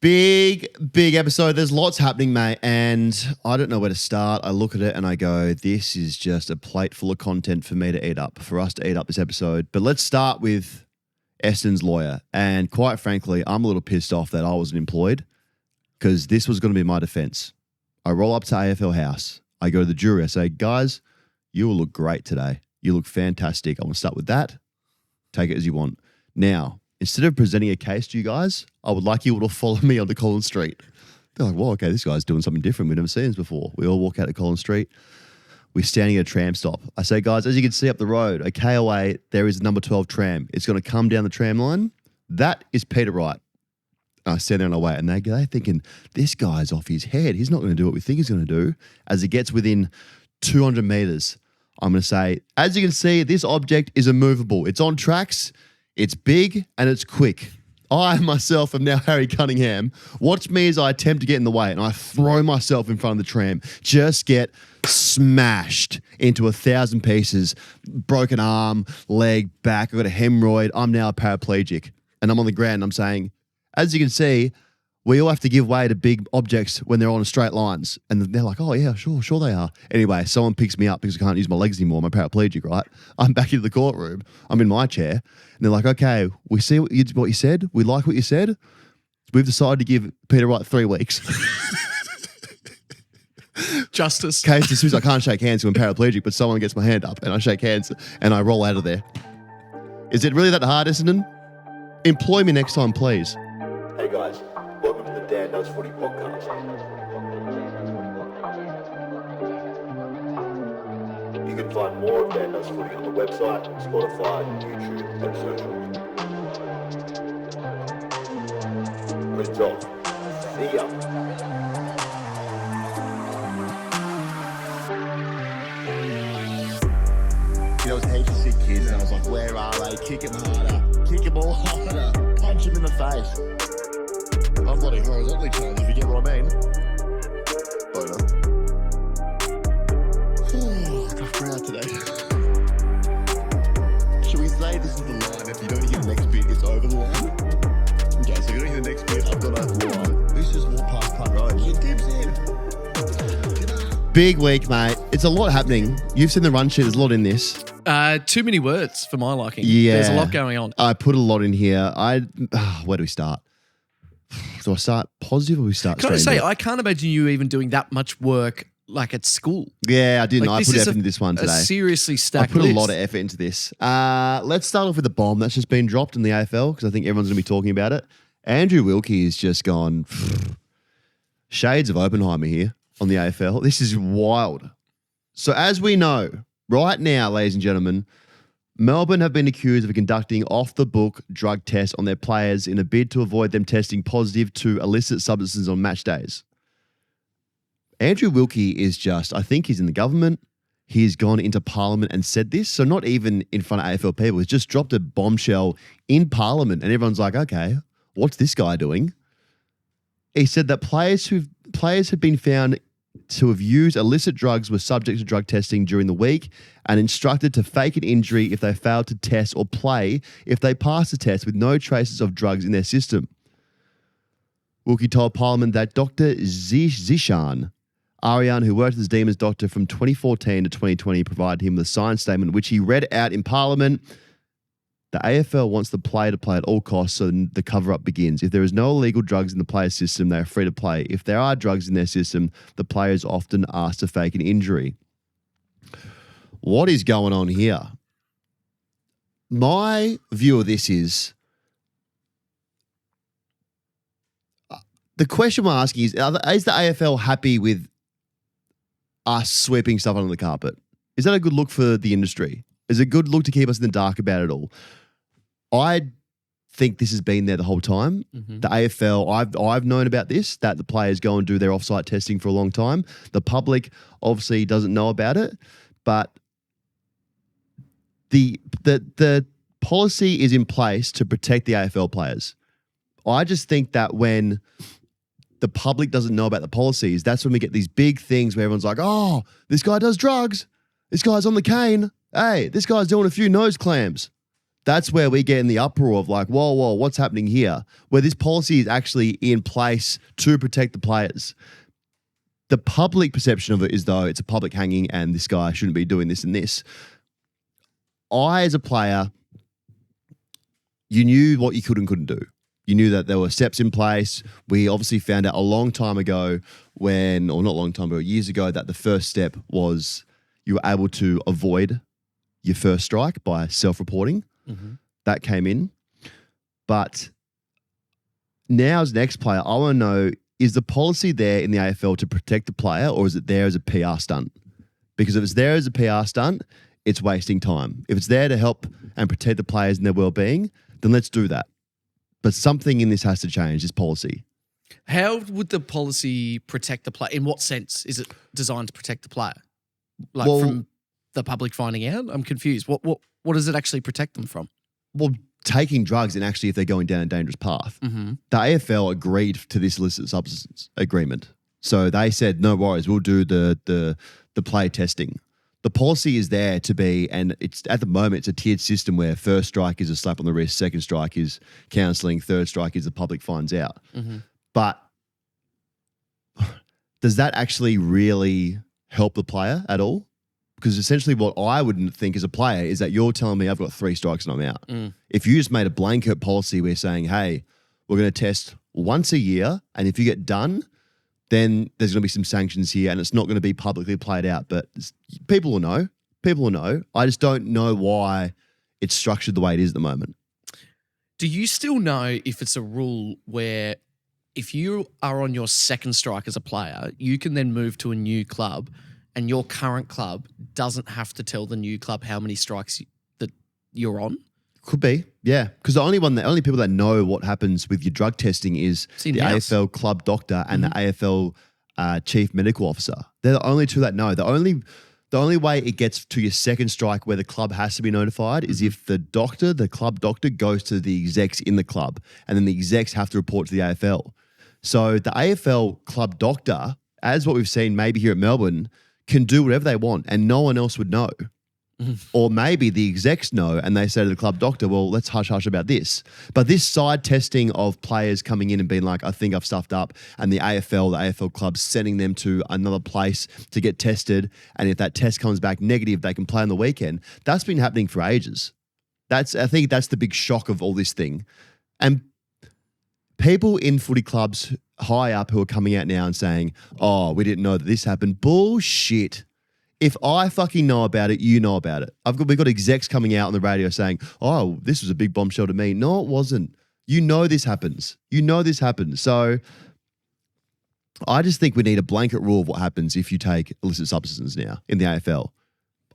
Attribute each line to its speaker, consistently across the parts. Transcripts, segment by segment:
Speaker 1: Big episode. There's lots happening, mate, and I don't know where to start. I look at it and I go, this is just a plate full of content for me to eat up, for us to eat up this episode. But let's start with Eston's lawyer. And quite frankly, I'm a little pissed off that I wasn't employed because this was going to be my defense. I roll up to AFL House. I go to the jury. I say, guys, you will look great today. You look fantastic. I want to start with that. Take it as you want. Now, instead of presenting a case to you guys, I would like you all to follow me onto Collins Street. They're like, well, okay, this guy's doing something different. We've never seen this before. We all walk out to Collins Street. We're standing at a tram stop. I say, guys, as you can see up the road, a K away, there is number 12 tram. It's going to come down the tram line. That is Peter Wright. I stand there on the way, and they're thinking, this guy's off his head. He's not going to do what we think he's going to do. As it gets within 200 metres, I'm going to say, as you can see, this object is immovable. It's on tracks. It's big and it's quick. I myself am now Harry Cunningham. Watch me as I attempt to get in the way and I throw myself in front of the tram. Just get smashed into 1,000 pieces. Broken arm, leg, back. I've got a hemorrhoid. I'm now a paraplegic. And I'm on the ground and I'm saying, as you can see, we all have to give way to big objects when they're on straight lines. And they're like, oh, yeah, sure they are. Anyway, someone picks me up because I can't use my legs anymore. I'm a paraplegic, right? I'm back into the courtroom. I'm in my chair. And they're like, okay, we see what you said. We like what you said. We've decided to give Peter Wright 3 weeks.
Speaker 2: Justice.
Speaker 1: Case dismissed. I can't shake hands because I'm paraplegic, but someone gets my hand up and I shake hands and I roll out of there. Is it really that hard, Essendon? Employ me next time, please.
Speaker 3: Hey guys, welcome to the Dan Does Footy podcast. You can find more of Dan Does Footy on the website, Spotify, YouTube, and social. Good job. See ya.
Speaker 1: There was heaps of sick kids and I was like, where are they? Kick him harder. Kick him all harder. Punch him in the face. I'm bloody horizontally challenged, if you get what I mean. Boner. Tough crowd today. Should we say this is the line? If you don't hear the next bit, it's over the line? Okay, so if you don't hear the next bit, I've got a line. Who's just walked past Punt Road? He dips in. Big week, mate. It's a lot happening. You've seen the run sheet. There's a lot in this.
Speaker 2: Too many words for my liking.
Speaker 1: Yeah.
Speaker 2: There's a lot going on.
Speaker 1: I put a lot in here. Where do we start? Do I start positive or we start
Speaker 2: Can I
Speaker 1: straight?
Speaker 2: say, I can't imagine you even doing that much work like at school.
Speaker 1: Yeah, I didn't.
Speaker 2: Like,
Speaker 1: I put effort into this one today.
Speaker 2: Seriously
Speaker 1: I
Speaker 2: stacked
Speaker 1: put
Speaker 2: list.
Speaker 1: a lot of effort into this. Let's start off with the bomb that's just been dropped in the AFL because I think everyone's going to be talking about it. Andrew Wilkie has just gone shades of Oppenheimer here on the AFL. This is wild. So as we know, right now, ladies and gentlemen, Melbourne have been accused of conducting off-the-book drug tests on their players in a bid to avoid them testing positive to illicit substances on match days. Andrew Wilkie is just, I think he's in the government. He's gone into Parliament and said this. So not even in front of AFL people. He's just dropped a bombshell in Parliament and everyone's like, okay, what's this guy doing? He said that players have been found to have used illicit drugs were subject to drug testing during the week and instructed to fake an injury if they failed to test or play if they passed the test with no traces of drugs in their system. Wilkie told Parliament that Dr. Zishan Arian, who worked as Demons doctor from 2014 to 2020, provided him with a signed statement which he read out in Parliament. The AFL wants the player to play at all costs so the cover-up begins. If there is no illegal drugs in the player's system, they are free to play. If there are drugs in their system, the player is often asked to fake an injury. What is going on here? My view of this is, the question we're asking is the AFL happy with us sweeping stuff under the carpet? Is that a good look for the industry? Is it a good look to keep us in the dark about it all? I think this has been there the whole time. Mm-hmm. The AFL, I've known about this, that the players go and do their offsite testing for a long time. The public obviously doesn't know about it, but the policy is in place to protect the AFL players. I just think that when the public doesn't know about the policies, that's when we get these big things where everyone's like, oh, this guy does drugs. This guy's on the cane. Hey, this guy's doing a few nose clams. That's where we get in the uproar of like, whoa, what's happening here? Where this policy is actually in place to protect the players. The public perception of it is though it's a public hanging and this guy shouldn't be doing this and this. I, as a player, you knew what you could and couldn't do. You knew that there were steps in place. We obviously found out a long time ago years ago, that the first step was you were able to avoid your first strike by self-reporting.
Speaker 2: Mm-hmm.
Speaker 1: That came in. But now as an ex-player, I want to know, is the policy there in the AFL to protect the player or is it there as a PR stunt? Because if it's there as a PR stunt, it's wasting time. If it's there to help and protect the players and their well-being, then let's do that. But something in this has to change, this policy.
Speaker 2: How would the policy protect the player? In what sense is it designed to protect the player? Like from the public finding out? I'm confused. What does it actually protect them from?
Speaker 1: Well, taking drugs and actually if they're going down a dangerous path.
Speaker 2: Mm-hmm.
Speaker 1: The AFL agreed to this illicit substance agreement. So they said, no worries, we'll do the play testing. The policy is there to be, and it's at the moment, it's a tiered system where first strike is a slap on the wrist, second strike is counselling, third strike is the public finds out.
Speaker 2: Mm-hmm.
Speaker 1: But does that actually really help the player at all? Because essentially what I wouldn't think as a player is that you're telling me I've got 3 strikes and I'm out.
Speaker 2: Mm.
Speaker 1: If you just made a blanket policy where saying, hey, we're going to test once a year and if you get done, then there's going to be some sanctions here and it's not going to be publicly played out. But people will know. People will know. I just don't know why it's structured the way it is at the moment.
Speaker 2: Do you still know if it's a rule where if you are on your second strike as a player, you can then move to a new club and your current club doesn't have to tell the new club how many strikes that you're on?
Speaker 1: Could be, yeah. Because the only people that know what happens with your drug testing is the AFL club doctor and the AFL chief medical officer. They're the only two that know. The only way it gets to your second strike where the club has to be notified is if the club doctor goes to the execs in the club and then the execs have to report to the AFL. So the AFL club doctor, as what we've seen maybe here at Melbourne, can do whatever they want and no one else would know. Or maybe the execs know and they say to the club doctor, well, let's hush about this. But this side testing of players coming in and being like, I think I've stuffed up, and the AFL club sending them to another place to get tested, and if that test comes back negative, they can play on the weekend. That's been happening for ages. I think that's the big shock of all this thing. And people in footy clubs high up who are coming out now and saying, oh, we didn't know that this happened. Bullshit. If I fucking know about it, you know about it. We've got execs coming out on the radio saying, oh, this was a big bombshell to me. No, it wasn't. You know this happens. So I just think we need a blanket rule of what happens if you take illicit substances now in the AFL.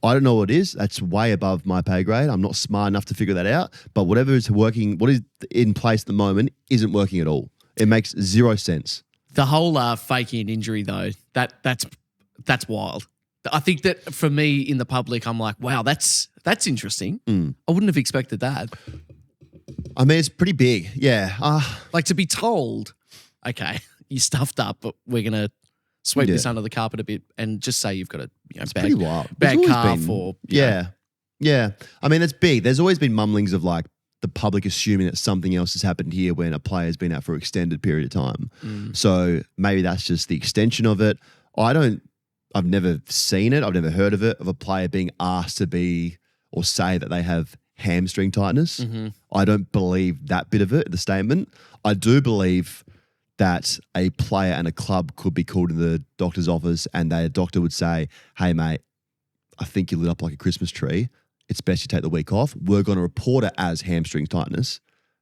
Speaker 1: I don't know what it is. That's way above my pay grade. I'm not smart enough to figure that out. But whatever is working, what is in place at the moment isn't working at all. It makes zero sense.
Speaker 2: The whole faking an injury though, that's wild. I think that for me in the public, I'm like, wow, that's interesting. I wouldn't have expected that.
Speaker 1: I mean, it's pretty big. Yeah.
Speaker 2: Like to be told, okay, you stuffed up, but we're going to sweep this under the carpet a bit and just say you've got a
Speaker 1: pretty wild.
Speaker 2: Bad calf or...
Speaker 1: Yeah. I mean, that's big. There's always been mumblings of like the public assuming that something else has happened here when a player's been out for an extended period of time. So maybe that's just the extension of it. I've never seen it. I've never heard of it, of a player being asked to be or say that they have hamstring tightness. I don't believe that bit of it, the statement. I do believe that a player and a club could be called in the doctor's office and the doctor would say, hey, mate, I think you lit up like a Christmas tree. It's best you take the week off. We're going to report it as hamstring tightness.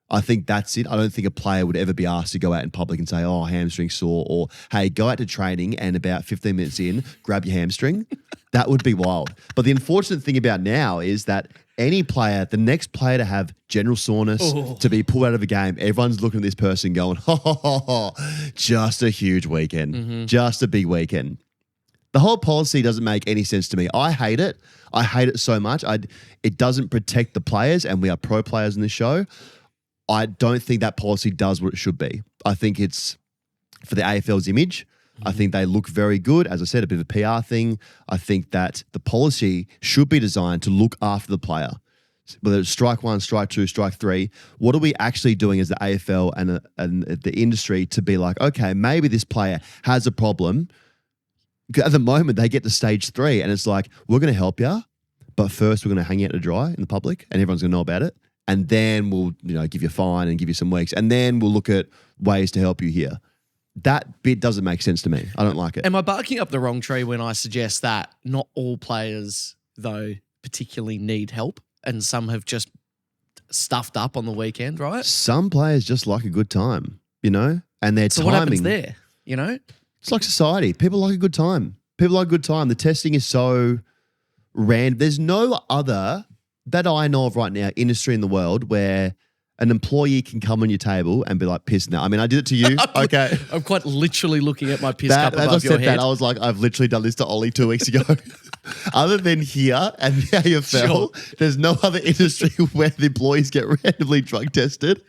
Speaker 1: I think that's it. I don't think a player would ever be asked to go out in public and say, oh, hamstring sore, or, hey, go out to training and about 15 minutes in, grab your hamstring. That would be wild. But the unfortunate thing about now is that any player, the next player to have general soreness, to be pulled out of a game, everyone's looking at this person going, just a huge weekend, just a big weekend. The whole policy doesn't make any sense to me. I hate it. I hate it so much. It doesn't protect the players, and we are pro players in this show. I don't think that policy does what it should be. I think it's for the AFL's image. I think they look very good. As I said, a bit of a PR thing. I think that the policy should be designed to look after the player. whether it's strike one, strike two, strike three, what are we actually doing as the AFL and the industry to be like, okay, maybe this player has a problem. At the moment, they get to stage 3 and it's like, we're going to help you, but first we're going to hang you out to dry in the public and everyone's going to know about it. And then we'll, give you a fine and give you some weeks. And then we'll look at ways to help you here. That bit doesn't make sense to me. I don't like it.
Speaker 2: Am I barking up the wrong tree when I suggest that not all players, though, particularly need help and some have just stuffed up on the weekend, right?
Speaker 1: Some players just like a good time, and their
Speaker 2: So
Speaker 1: timing.
Speaker 2: what happens there,
Speaker 1: It's like society. People like a good time. People like a good time. The testing is so random. There's no other, that I know of right now, industry in the world where an employee can come on your table and be like, piss now. I mean, I did it to you. Okay.
Speaker 2: I'm quite literally looking at my piss cup
Speaker 1: As I
Speaker 2: above your
Speaker 1: said
Speaker 2: head.
Speaker 1: that, I was like, I've literally done this to Ollie 2 weeks ago. Other than here and the AFL, there's no other industry where the employees get randomly drug tested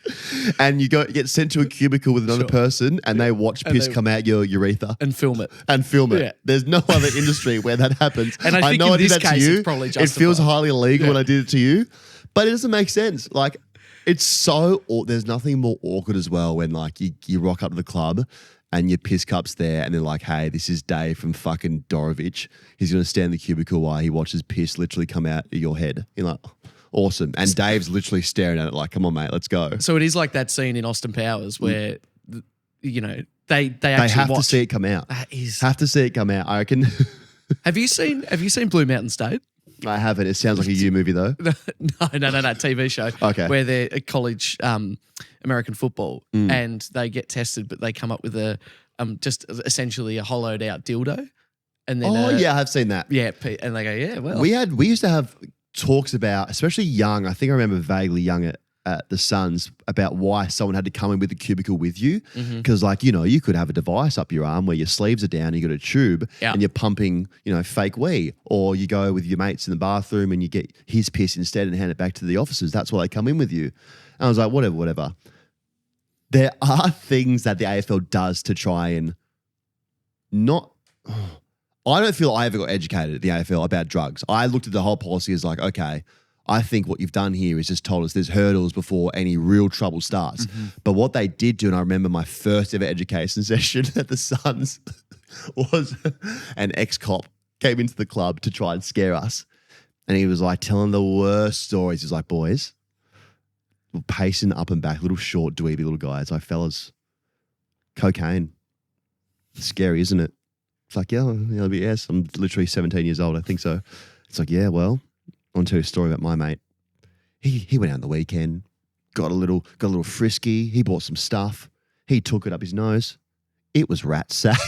Speaker 1: and you get sent to a cubicle with another person and they watch piss come out your urethra.
Speaker 2: And film it.
Speaker 1: Yeah. There's no other industry where that happens.
Speaker 2: And I think
Speaker 1: know
Speaker 2: in this
Speaker 1: did that to
Speaker 2: case,
Speaker 1: you.
Speaker 2: it's probably
Speaker 1: It
Speaker 2: justified.
Speaker 1: feels highly illegal when I did it to you, but it doesn't make sense. Like, it's so, there's nothing more awkward as well when like you rock up to the club and your piss cup's there and they're like, hey, this is Dave from fucking Dorovich. He's going to stand in the cubicle while he watches piss literally come out of your head. You're like, awesome. And Dave's literally staring at it like, come on, mate, let's go.
Speaker 2: So it is like that scene in Austin Powers where, they actually
Speaker 1: have
Speaker 2: watch.
Speaker 1: to see it come out.
Speaker 2: That is.
Speaker 1: Have to see it come out. I reckon.
Speaker 2: Have you seen Blue Mountain State?
Speaker 1: I haven't. It sounds like a you movie though.
Speaker 2: No, TV show.
Speaker 1: Okay.
Speaker 2: Where they're a college American football and they get tested, but they come up with a just essentially a hollowed out dildo. And then
Speaker 1: I have seen that.
Speaker 2: Yeah, and they go, yeah, well.
Speaker 1: We used to have talks about, especially young, I think I remember vaguely young at the Suns, about why someone had to come in with the cubicle with you. Because you could have a device up your arm where your sleeves are down, you got a tube and you're pumping, fake wee. Or you go with your mates in the bathroom and you get his piss instead and hand it back to the officers. That's why they come in with you. And I was like, whatever. There are things that the AFL does to try and not... I don't feel I ever got educated at the AFL about drugs. I looked at the whole policy as like, okay, I think what you've done here is just told us there's hurdles before any real trouble starts. But what they did do, and I remember my first ever education session at the Suns was an ex-cop came into the club to try and scare us. And he was like telling the worst stories. He's like, boys, we're pacing up and back, little short, dweeby little guys. Like, fellas, cocaine. It's scary, isn't it? It's like, yes, I'm literally 17 years old. I think so. It's like, yeah, well, I want to tell you a story about my mate. He went out on the weekend, got a little frisky. He bought some stuff. He took it up his nose. It was rat sack.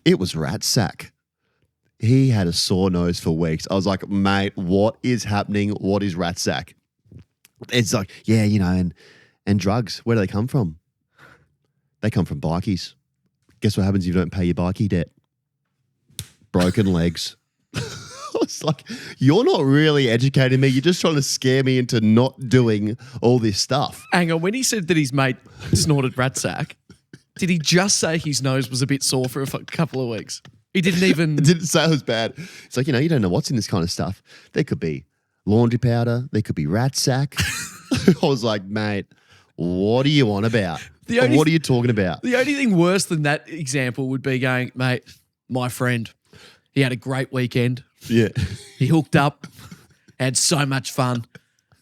Speaker 1: It was rat sack. He had a sore nose for weeks. I was like, mate, what is happening? What is rat sack? It's like, yeah, and drugs. Where do they come from? They come from bikies. Guess what happens if you don't pay your bikie debt? Broken legs. I was like, you're not really educating me. You're just trying to scare me into not doing all this stuff.
Speaker 2: Hang on, when he said that his mate snorted rat sack, did he just say his nose was a bit sore for a couple of weeks? He didn't even...
Speaker 1: It didn't say it was bad. It's like, you don't know what's in this kind of stuff. There could be laundry powder. There could be rat sack. I was like, mate, what are you on about? What are you talking about?
Speaker 2: The only thing worse than that example would be going, mate, my friend, he had a great weekend.
Speaker 1: Yeah.
Speaker 2: He hooked up, had so much fun.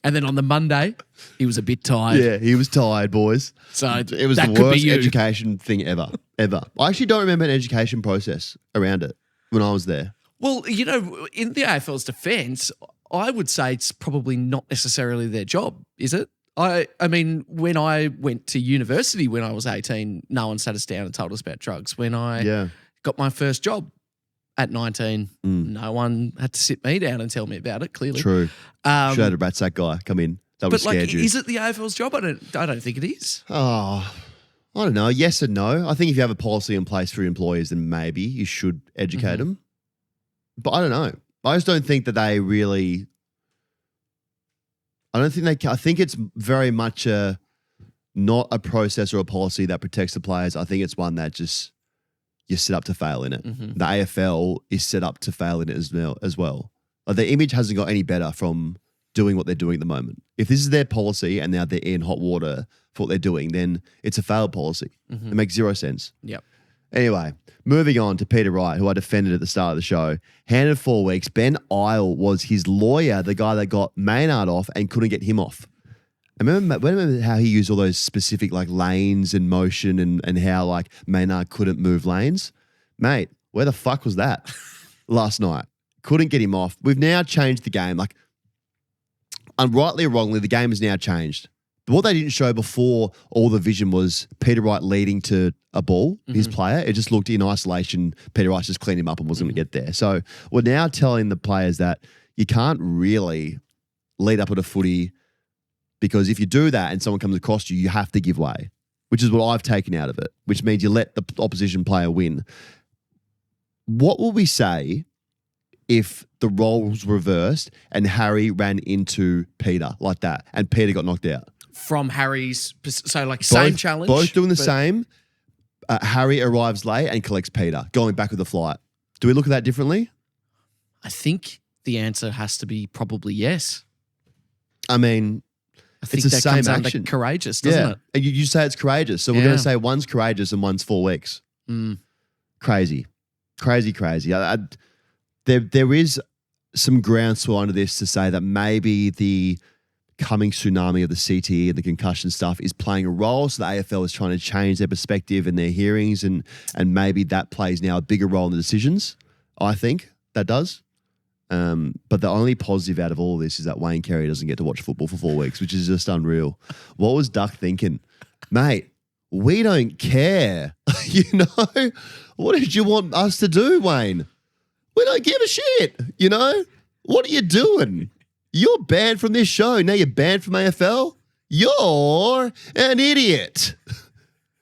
Speaker 2: And then on the Monday, he was a bit tired.
Speaker 1: Yeah, he was tired, boys.
Speaker 2: So
Speaker 1: it was
Speaker 2: that
Speaker 1: the
Speaker 2: could be
Speaker 1: worst
Speaker 2: you.
Speaker 1: education thing ever. I actually don't remember an education process around it when I was there.
Speaker 2: Well, in the AFL's defence, I would say it's probably not necessarily their job, is it? I mean, when I went to university when I was 18, no one sat us down and told us about drugs. When I got my first job at 19, no one had to sit me down and tell me about it, clearly.
Speaker 1: True. Should have had a rat sack guy come in. That would have scared you.
Speaker 2: Is it the AFL's job? I don't think it is.
Speaker 1: Oh, I don't know. Yes and no. I think if you have a policy in place for your employers, then maybe you should educate them. But I don't know. I just don't think that they really... I think it's very much not a process or a policy that protects the players. I think it's one that just you're set up to fail in it. The AFL is set up to fail in it as well. Like their image hasn't got any better from doing what they're doing at the moment. If this is their policy and now they're in hot water for what they're doing, then it's a failed policy. It makes zero sense.
Speaker 2: Yep.
Speaker 1: Anyway, moving on to Peter Wright, who I defended at the start of the show. Handed 4 weeks. Ben Isle was his lawyer, the guy that got Maynard off and couldn't get him off. I remember how he used all those specific like lanes and motion and how like Maynard couldn't move lanes. Mate, where the fuck was that last night? Couldn't get him off. We've now changed the game. Like, rightly or wrongly, the game has now changed. But what they didn't show before all the vision was Peter Wright leading to a ball, his player. It just looked in isolation. Peter Wright just cleaned him up and wasn't going to get there. So we're now telling the players that you can't really lead up at a footy because if you do that and someone comes across you, you have to give way, which is what I've taken out of it, which means you let the opposition player win. What will we say if the roles reversed and Harry ran into Peter like that and Peter got knocked out?
Speaker 2: From Harry's, so like same challenge.
Speaker 1: Both doing the same. Harry arrives late and collects Peter, going back with the flight. Do we look at that differently?
Speaker 2: I think the answer has to be probably yes.
Speaker 1: I mean,
Speaker 2: I think
Speaker 1: it's the
Speaker 2: that
Speaker 1: same
Speaker 2: comes
Speaker 1: action.
Speaker 2: under courageous, doesn't it?
Speaker 1: And you say it's courageous. So we're going to say one's courageous and one's 4 weeks. Crazy. There is some groundswell under this to say that maybe the coming tsunami of the CTE and the concussion stuff is playing a role. So the AFL is trying to change their perspective and their hearings and maybe that plays now a bigger role in the decisions. I think that does. But the only positive out of all of this is that Wayne Carey doesn't get to watch football for 4 weeks, which is just unreal. What was Duck thinking? Mate, we don't care. You know? What did you want us to do, Wayne? We don't give a shit. You know? What are you doing? You're banned from this show. Now you're banned from AFL? You're an idiot.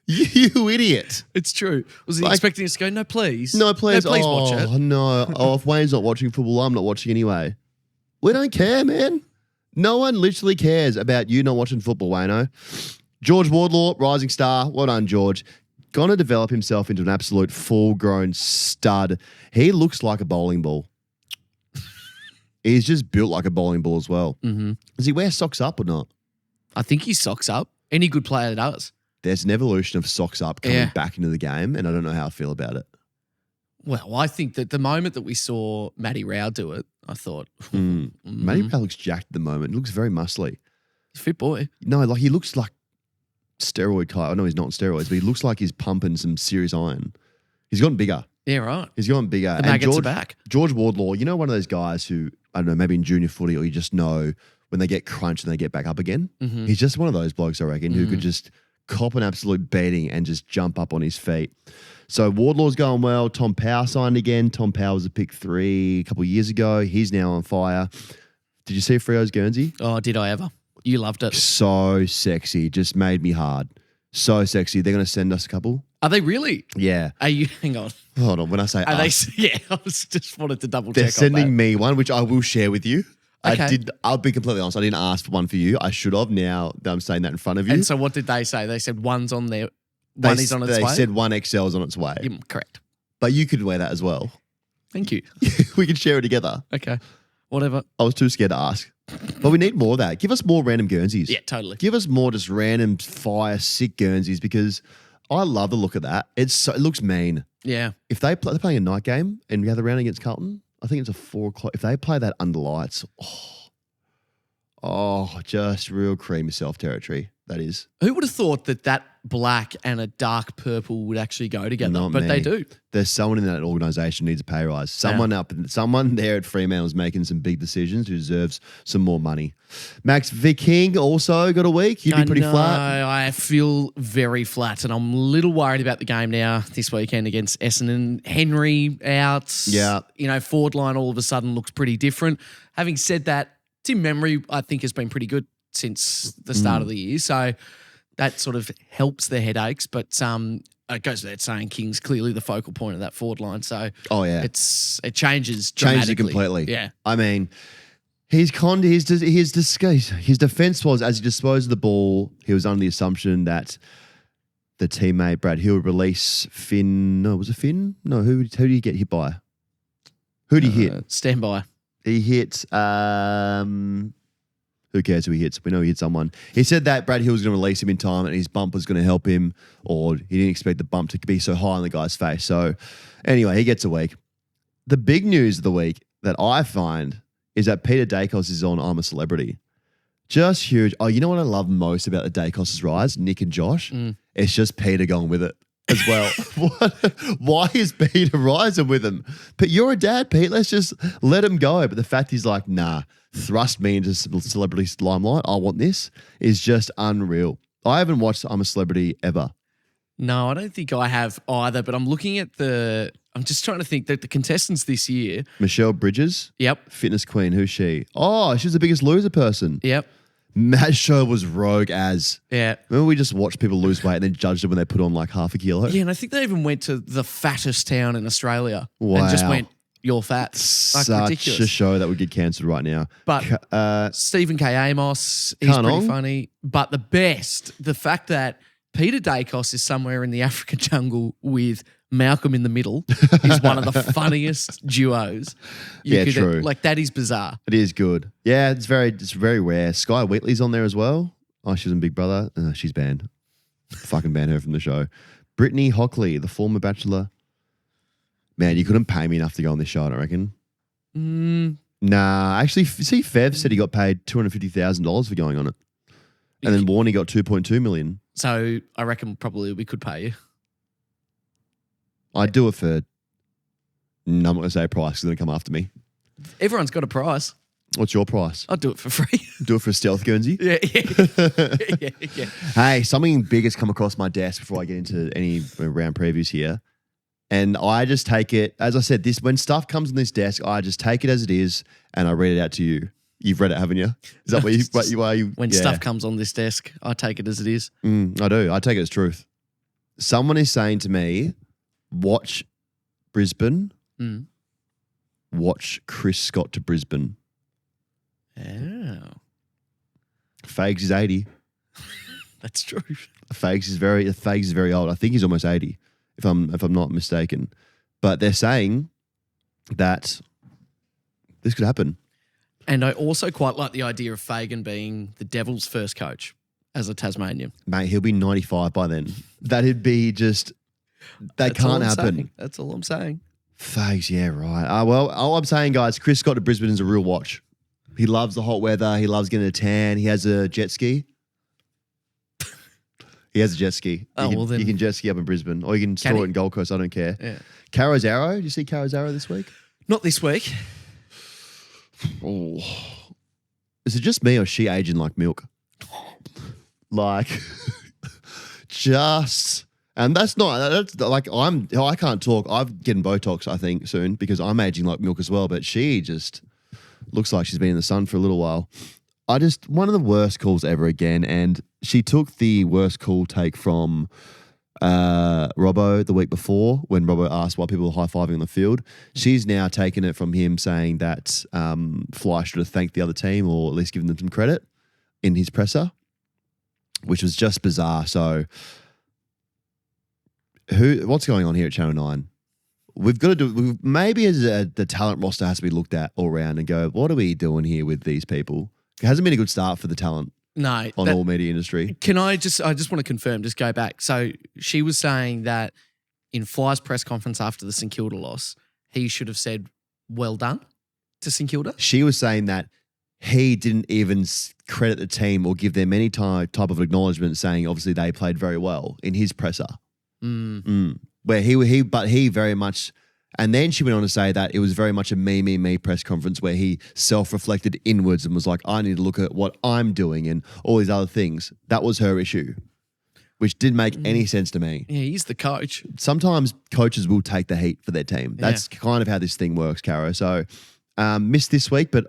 Speaker 1: You idiot.
Speaker 2: It's true. Was he expecting us to go, no, please?
Speaker 1: No, please.
Speaker 2: Watch it.
Speaker 1: Oh, no. Oh, if Wayne's not watching football, I'm not watching anyway. We don't care, man. No one literally cares about you not watching football, Wayno. George Wardlaw, rising star. Well done, George. Going to develop himself into an absolute full-grown stud. He looks like a bowling ball. He's just built like a bowling ball as well. Does he wear socks up or not?
Speaker 2: I think he socks up. Any good player does.
Speaker 1: There's an evolution of socks up coming back into the game, and I don't know how I feel about it.
Speaker 2: Well, I think that the moment that we saw Matty Rao do it, I thought,
Speaker 1: Matty Rao looks jacked at the moment. He looks very muscly.
Speaker 2: Fit boy.
Speaker 1: No, like he looks like steroid type. I know he's not on steroids, but he looks like he's pumping some serious iron. He's gotten bigger.
Speaker 2: Yeah, right.
Speaker 1: He's gotten bigger.
Speaker 2: The maggots are back.
Speaker 1: George Wardlaw, you know, one of those guys who, I don't know, maybe in junior footy or you just know when they get crunched and they get back up again. He's just one of those blokes, I reckon, who could just cop an absolute beating and just jump up on his feet. So Wardlaw's going well. Tom Power signed again. Tom Power was a pick 3 a couple of years ago. He's now on fire. Did you see Freo's Guernsey?
Speaker 2: Oh, did I ever? You loved it.
Speaker 1: So sexy. Just made me hard. So sexy. They're going to send us a couple.
Speaker 2: Are they really?
Speaker 1: Yeah.
Speaker 2: Are you? Hang on.
Speaker 1: Hold on. When I say
Speaker 2: Are
Speaker 1: us,
Speaker 2: they? Yeah, I was just wanted to double check.
Speaker 1: they're
Speaker 2: on
Speaker 1: sending
Speaker 2: that.
Speaker 1: me one, which I will share with you.
Speaker 2: Okay.
Speaker 1: I'll be completely honest. I didn't ask for one for you. I should have. Now that I'm saying that in front of you.
Speaker 2: And so what did they say? They said one's on there. One is on its way?
Speaker 1: They said 1XL's on its way.
Speaker 2: Correct.
Speaker 1: But you could wear that as well.
Speaker 2: Thank you.
Speaker 1: We could share it together.
Speaker 2: Okay. Whatever.
Speaker 1: I was too scared to ask. But we need more of that. Give us more random Guernseys.
Speaker 2: Yeah, totally.
Speaker 1: Give us more just random fire sick Guernseys because I love the look of that. It looks mean.
Speaker 2: Yeah.
Speaker 1: If they're playing a night game and we have the round against Carlton, I think it's a 4 o'clock. If they play that under lights, just real cream self territory. That is.
Speaker 2: Who would have thought that black and a dark purple would actually go together?
Speaker 1: Not
Speaker 2: but
Speaker 1: me.
Speaker 2: they do.
Speaker 1: There's someone in that organisation needs a pay rise. Someone there at Fremantle is making some big decisions who deserves some more money. Max Viking also got a week. You'd be pretty flat.
Speaker 2: I feel very flat, and I'm a little worried about the game now this weekend against Essendon. Henry out.
Speaker 1: Yeah.
Speaker 2: Forward line all of a sudden looks pretty different. Having said that, Tim Memory, I think, has been pretty good since the start of the year. So that sort of helps their headaches. But it goes without saying King's clearly the focal point of that forward line. So it changes dramatically.
Speaker 1: Changed it completely.
Speaker 2: Yeah.
Speaker 1: I mean, his defence was, as he disposed of the ball, he was under the assumption that the teammate, Brad Hill, would release Finn. No, was it Finn? No, who did he get hit by? Who did he hit?
Speaker 2: Stand by.
Speaker 1: He hit. Who cares who he hits? We know he hit someone. He said that Brad Hill was going to release him in time and his bump was going to help him, or he didn't expect the bump to be so high on the guy's face. So anyway, he gets a week. The big news of the week that I find is that Peter Dacos is on I'm a Celebrity. Just huge. Oh, you know what I love most about the Dacos' rise, Nick and Josh? It's just Peter going with it as well. Why is Peter rising with him? But you're a dad, Pete. Let's just let him go. But the fact he's like, nah, thrust me into celebrity limelight. I want this is just unreal. I haven't watched I'm a Celebrity ever.
Speaker 2: No, I don't think I have either, but I'm looking at I'm just trying to think that the contestants this year.
Speaker 1: Michelle Bridges.
Speaker 2: Yep.
Speaker 1: Fitness queen. Who's she? Oh, she's the Biggest Loser person.
Speaker 2: Yep.
Speaker 1: That show was rogue as.
Speaker 2: Yeah.
Speaker 1: Remember we just watched people lose weight and then judged them when they put on like half a kilo?
Speaker 2: Yeah, and I think they even went to the fattest town in Australia
Speaker 1: Wow.
Speaker 2: and just went, you're fat. Like,
Speaker 1: Such
Speaker 2: ridiculous.
Speaker 1: a show that would get cancelled right now.
Speaker 2: But Stephen K. Amos, he's pretty funny. But the fact that Peter Dacos is somewhere in the African jungle with Malcolm in the middle is one of the funniest duos.
Speaker 1: True.
Speaker 2: Like, that is bizarre.
Speaker 1: It is good. Yeah, it's very rare. Sky Wheatley's on there as well. Oh, she's in Big Brother. She's banned. Fucking ban her from the show. Brittany Hockley, the former Bachelor. Man, you couldn't pay me enough to go on this show, I don't reckon. Nah, actually, see, Fev said he got paid $250,000 for going on it. And then Warney got $2.2 million.
Speaker 2: So I reckon probably we could pay you.
Speaker 1: I'd do it for, I'm not going to say a price because they're going to come after me.
Speaker 2: Everyone's got a price.
Speaker 1: What's your price?
Speaker 2: I'd do it for free.
Speaker 1: Do it for a stealth Guernsey?
Speaker 2: Yeah.
Speaker 1: Hey, something big has come across my desk before I get into any round previews here. And I just take it, as I said, when stuff comes on this desk, I just take it as it is and I read it out to you. You've read it, haven't you? Is that what you
Speaker 2: When stuff comes on this desk, I take it as it is.
Speaker 1: I do. I take it as truth. Someone is saying to me, watch Brisbane, watch Chris Scott to Brisbane.
Speaker 2: Oh.
Speaker 1: Fags is 80.
Speaker 2: That's true.
Speaker 1: Fags is very old. I think he's almost 80, if I'm not mistaken. But they're saying that this could happen.
Speaker 2: And I also quite like the idea of Fagan being the Devils' first coach as a Tasmanian.
Speaker 1: Mate, he'll be 95 by then. That'd be just, can't happen.
Speaker 2: That's all I'm saying.
Speaker 1: Fags, yeah, right. Well, all I'm saying, guys, Chris Scott to Brisbane is a real watch. He loves the hot weather. He loves getting a tan. He has a jet ski. He has a jet ski. You can jet ski up in Brisbane, or you can store it in Gold Coast. I don't care.
Speaker 2: Yeah.
Speaker 1: Caro's Arrow. Did you see Caro's Arrow this week?
Speaker 2: Not this week.
Speaker 1: Oh, is it just me or is she aging like milk? Like, and that's like I can't talk. I'm getting Botox, I think, soon because I'm aging like milk as well. But she just looks like she's been in the sun for a little while. One of the worst calls ever again. And she took the worst call take from Robbo the week before when Robbo asked why people were high-fiving on the field. She's now taken it from him saying that Fly should have thanked the other team or at least given them some credit in his presser, which was just bizarre. So what's going on here at Channel 9? We've got to maybe the talent roster has to be looked at all around and go, what are we doing here with these people? It hasn't been a good start for the talent.
Speaker 2: No.
Speaker 1: On all media industry.
Speaker 2: I just want to confirm, just go back. So she was saying that in Fly's press conference after the St Kilda loss, he should have said, well done to St Kilda.
Speaker 1: She was saying that he didn't even credit the team or give them any type of acknowledgement saying obviously they played very well in his presser. Where he very much, and then she went on to say that it was very much a me press conference where he self-reflected inwards and was like, I need to look at what I'm doing and all these other things. That was her issue, which didn't make any sense to me.
Speaker 2: Yeah, he's the coach.
Speaker 1: Sometimes coaches will take the heat for their team. That's kind of how this thing works, Caro. So missed this week, but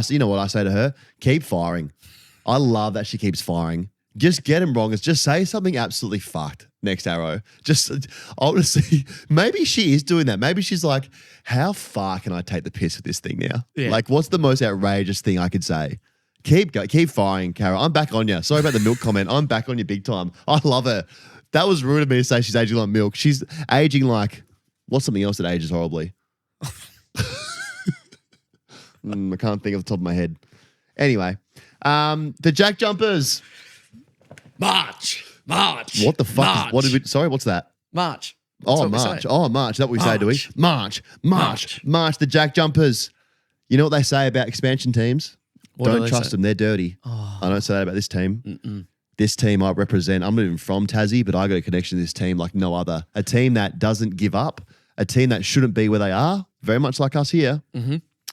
Speaker 1: you know what I say to her? Keep firing. I love that she keeps firing. Just get him wrong. Just say something absolutely fucked next arrow. Honestly, maybe she is doing that. Maybe she's like, how far can I take the piss with this thing now?
Speaker 2: Yeah.
Speaker 1: Like, what's the most outrageous thing I could say? Keep firing, Cara. I'm back on you. Sorry about the milk comment. I'm back on you big time. I love her. That was rude of me to say she's aging like milk. She's aging like, what's something else that ages horribly? I can't think off the top of my head. Anyway, the JackJumpers.
Speaker 2: March.
Speaker 1: What the fuck? Sorry, what's that?
Speaker 2: March.
Speaker 1: Oh,
Speaker 2: what we
Speaker 1: March.
Speaker 2: say.
Speaker 1: Oh, March. Is that what we say, do we? March. The JackJumpers. You know what they say about expansion teams?
Speaker 2: What do
Speaker 1: Don't
Speaker 2: they
Speaker 1: trust
Speaker 2: say?
Speaker 1: them. They're dirty.
Speaker 2: Oh.
Speaker 1: I don't say that about this team. This team I represent, I'm not even from Tassie, but I got a connection to this team like no other. A team that doesn't give up. A team that shouldn't be where they are. Very much like us here.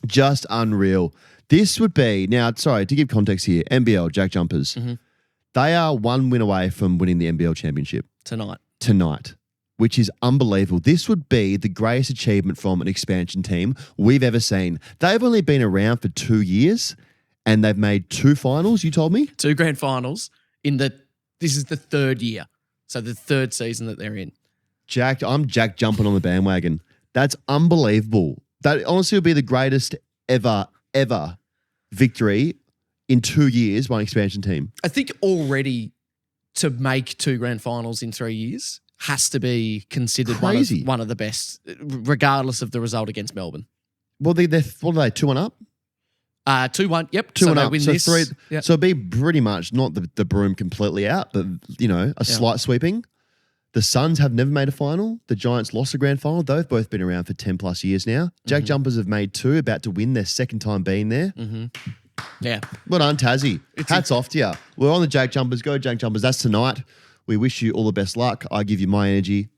Speaker 1: Just unreal. This would be, now, sorry, to give context here, NBL, JackJumpers. They are one win away from winning the NBL championship. Tonight, which is unbelievable. This would be the greatest achievement from an expansion team we've ever seen. They've only been around for 2 years and they've made 2 finals, you told me?
Speaker 2: 2 grand finals this is the 3rd year. So the 3rd season that they're in.
Speaker 1: I'm Jack jumping on the bandwagon. That's unbelievable. That honestly would be the greatest ever victory in 2 years by an expansion team.
Speaker 2: I think already to make 2 grand finals in 3 years has to be considered
Speaker 1: Crazy.
Speaker 2: one of the best, regardless of the result against Melbourne.
Speaker 1: Well, what are they, 2-1 up?
Speaker 2: 2-1, yep.
Speaker 1: 2-1
Speaker 2: they
Speaker 1: up.
Speaker 2: win
Speaker 1: So
Speaker 2: this.
Speaker 1: 3.
Speaker 2: Yep.
Speaker 1: So it'd be pretty much not the broom completely out, but, a slight sweeping. The Suns have never made a final. The Giants lost a grand final. They've both been around for 10 plus years now. JackJumpers have made 2, about to win their 2nd time being there.
Speaker 2: Yeah.
Speaker 1: Well done, Tassie. Hats off to you. We're on the JackJumpers. Go JackJumpers. That's tonight. We wish you all the best luck. I give you my energy.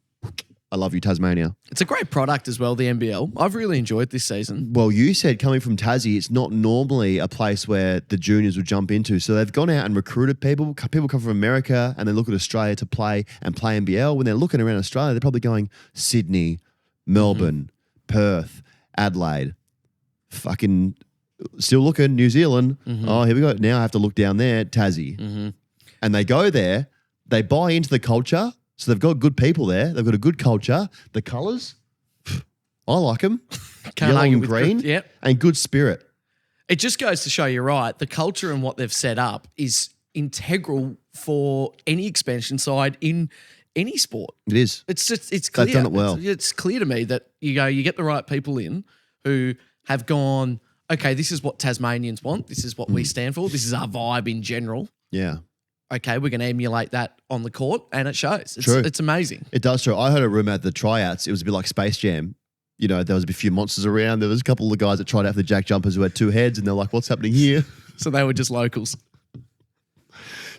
Speaker 1: I love you, Tasmania.
Speaker 2: It's a great product as well, the NBL. I've really enjoyed this season.
Speaker 1: Well, you said coming from Tassie, it's not normally a place where the juniors would jump into. So they've gone out and recruited people. People come from America and they look at Australia to play NBL. When they're looking around Australia, they're probably going Sydney, Melbourne, Perth, Adelaide, fucking still looking New Zealand. Oh, here we go. Now I have to look down there, Tassie. And they go there, they buy into the culture. So they've got good people there. They've got a good culture. The colours, I like them.
Speaker 2: Can't
Speaker 1: Yellow
Speaker 2: argue
Speaker 1: and
Speaker 2: with
Speaker 1: green.
Speaker 2: good- yep.
Speaker 1: And good spirit.
Speaker 2: It just goes to show you right. The culture and what they've set up is integral for any expansion side in any sport.
Speaker 1: It is.
Speaker 2: It's clear.
Speaker 1: They've done it well.
Speaker 2: It's clear to me that you get the right people in who have gone, okay, this is what Tasmanians want. This is what we stand for. This is our vibe in general.
Speaker 1: Yeah.
Speaker 2: Okay, we're going to emulate that on the court, and it shows.
Speaker 1: True.
Speaker 2: It's amazing.
Speaker 1: It does show. I heard a rumor at the tryouts. It was a bit like Space Jam. There was a few monsters around. There was a couple of guys that tried out for the JackJumpers who had 2 heads, and they're like, what's happening here?
Speaker 2: So they were just locals.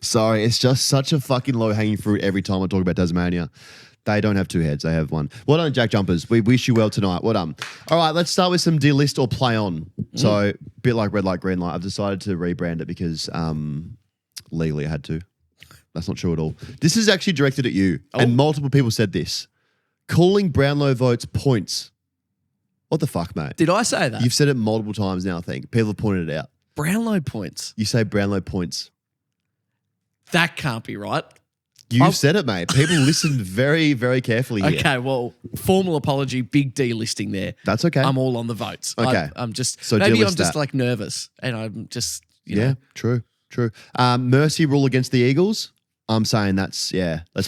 Speaker 1: Sorry, it's just such a fucking low-hanging fruit every time I talk about Tasmania. They don't have 2 heads. They have 1. Well done, JackJumpers. We wish you well tonight. Well done. All right, let's start with some delist or play on. So, a bit like red light, green light. I've decided to rebrand it because legally I had to. That's not true at all. This is actually directed at you. And multiple people said this. Calling Brownlow votes points. What the fuck, mate?
Speaker 2: Did I say that?
Speaker 1: You've said it multiple times now, I think. People have pointed it out.
Speaker 2: Brownlow points.
Speaker 1: You say Brownlow points.
Speaker 2: That can't be right.
Speaker 1: You've said it, mate. People listened very, very carefully here.
Speaker 2: Okay, well, formal apology, big delisting there.
Speaker 1: That's okay.
Speaker 2: I'm all on the votes.
Speaker 1: Okay.
Speaker 2: I'm just,
Speaker 1: So
Speaker 2: maybe
Speaker 1: delist
Speaker 2: I'm just
Speaker 1: that.
Speaker 2: like nervous and I'm just,
Speaker 1: Yeah, true. Mercy rule against the Eagles. I'm saying let's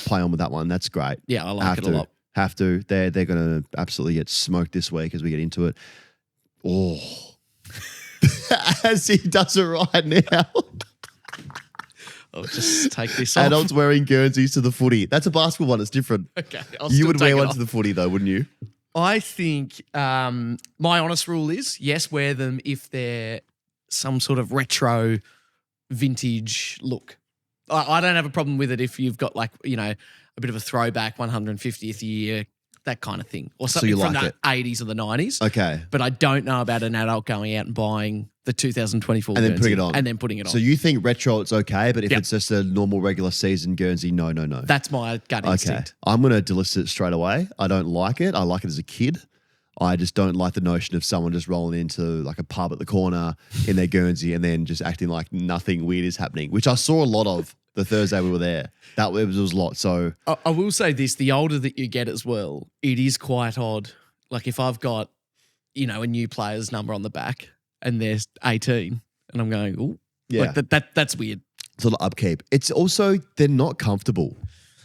Speaker 1: play on with that one. That's great.
Speaker 2: Yeah, I like it a lot.
Speaker 1: Have to. They're going to absolutely get smoked this week as we get into it. Oh. As he does it right now.
Speaker 2: I'll just take this off.
Speaker 1: Adults wearing Guernseys to the footy. That's a basketball one. It's different.
Speaker 2: Okay, I'll
Speaker 1: You
Speaker 2: still
Speaker 1: would
Speaker 2: take
Speaker 1: wear
Speaker 2: it
Speaker 1: one
Speaker 2: off.
Speaker 1: to the footy though, wouldn't you?
Speaker 2: I think my honest rule is yes, wear them if they're some sort of retro vintage look. I don't have a problem with it if you've got like, a bit of a throwback 150th year, that kind of thing. Or something
Speaker 1: you
Speaker 2: from
Speaker 1: like
Speaker 2: the
Speaker 1: it?
Speaker 2: 80s or the 90s.
Speaker 1: Okay.
Speaker 2: But I don't know about an adult going out and buying the 2024
Speaker 1: And then
Speaker 2: Guernsey
Speaker 1: putting it on.
Speaker 2: And then putting it on.
Speaker 1: So you think retro it's okay, but if
Speaker 2: Yep.
Speaker 1: it's just a normal regular season Guernsey, no.
Speaker 2: That's my gut
Speaker 1: Okay.
Speaker 2: instinct.
Speaker 1: I'm going to delist it straight away. I don't like it. I like it as a kid. I just don't like the notion of someone just rolling into like a pub at the corner in their Guernsey and then just acting like nothing weird is happening, which I saw a lot of the Thursday we were there. It was a lot. So
Speaker 2: I will say this, the older that you get as well, it is quite odd. Like if I've got, a new player's number on the back and they're 18 and I'm going, oh,
Speaker 1: Yeah.
Speaker 2: like that's weird.
Speaker 1: it's a lot of upkeep. It's also, they're not comfortable.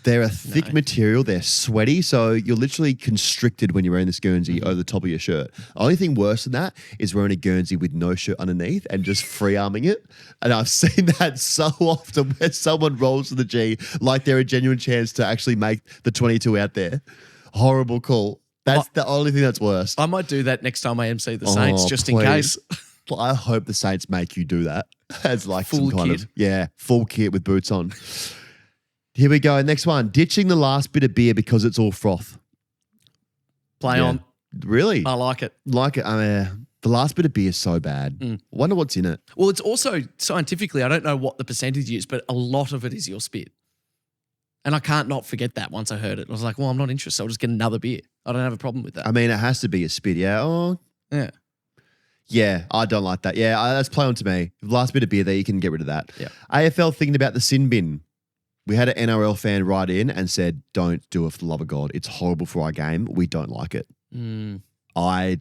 Speaker 1: They're a thick material. They're sweaty. So you're literally constricted when you're wearing this Guernsey over the top of your shirt. Only thing worse than that is wearing a Guernsey with no shirt underneath and just free arming it. And I've seen that so often where someone rolls to the G like they're a genuine chance to actually make the 22 out there. Horrible call. That's the only thing that's worse.
Speaker 2: I might do that next time I MC the Saints, just in case.
Speaker 1: I hope the Saints make you do that as like
Speaker 2: Full
Speaker 1: some kind
Speaker 2: kit.
Speaker 1: of full kit with boots on. Here we go. Next one. Ditching the last bit of beer because it's all froth.
Speaker 2: Play on.
Speaker 1: Really?
Speaker 2: I like it.
Speaker 1: Like it. The last bit of beer is so bad. Wonder what's in it.
Speaker 2: Well, it's also scientifically, I don't know what the percentage is, but a lot of it is your spit. And I can't not forget that once I heard it. I was like, well, I'm not interested. I'll just get another beer. I don't have a problem with that.
Speaker 1: I mean, it has to be a spit. Yeah. Oh,
Speaker 2: Yeah.
Speaker 1: yeah. I don't like that. Yeah. That's play on to me. The last bit of beer there, you can get rid of that.
Speaker 2: Yeah.
Speaker 1: AFL thinking about the sin bin. We had an NRL fan write in and said, don't do it for the love of God. It's horrible for our game. We don't like it. I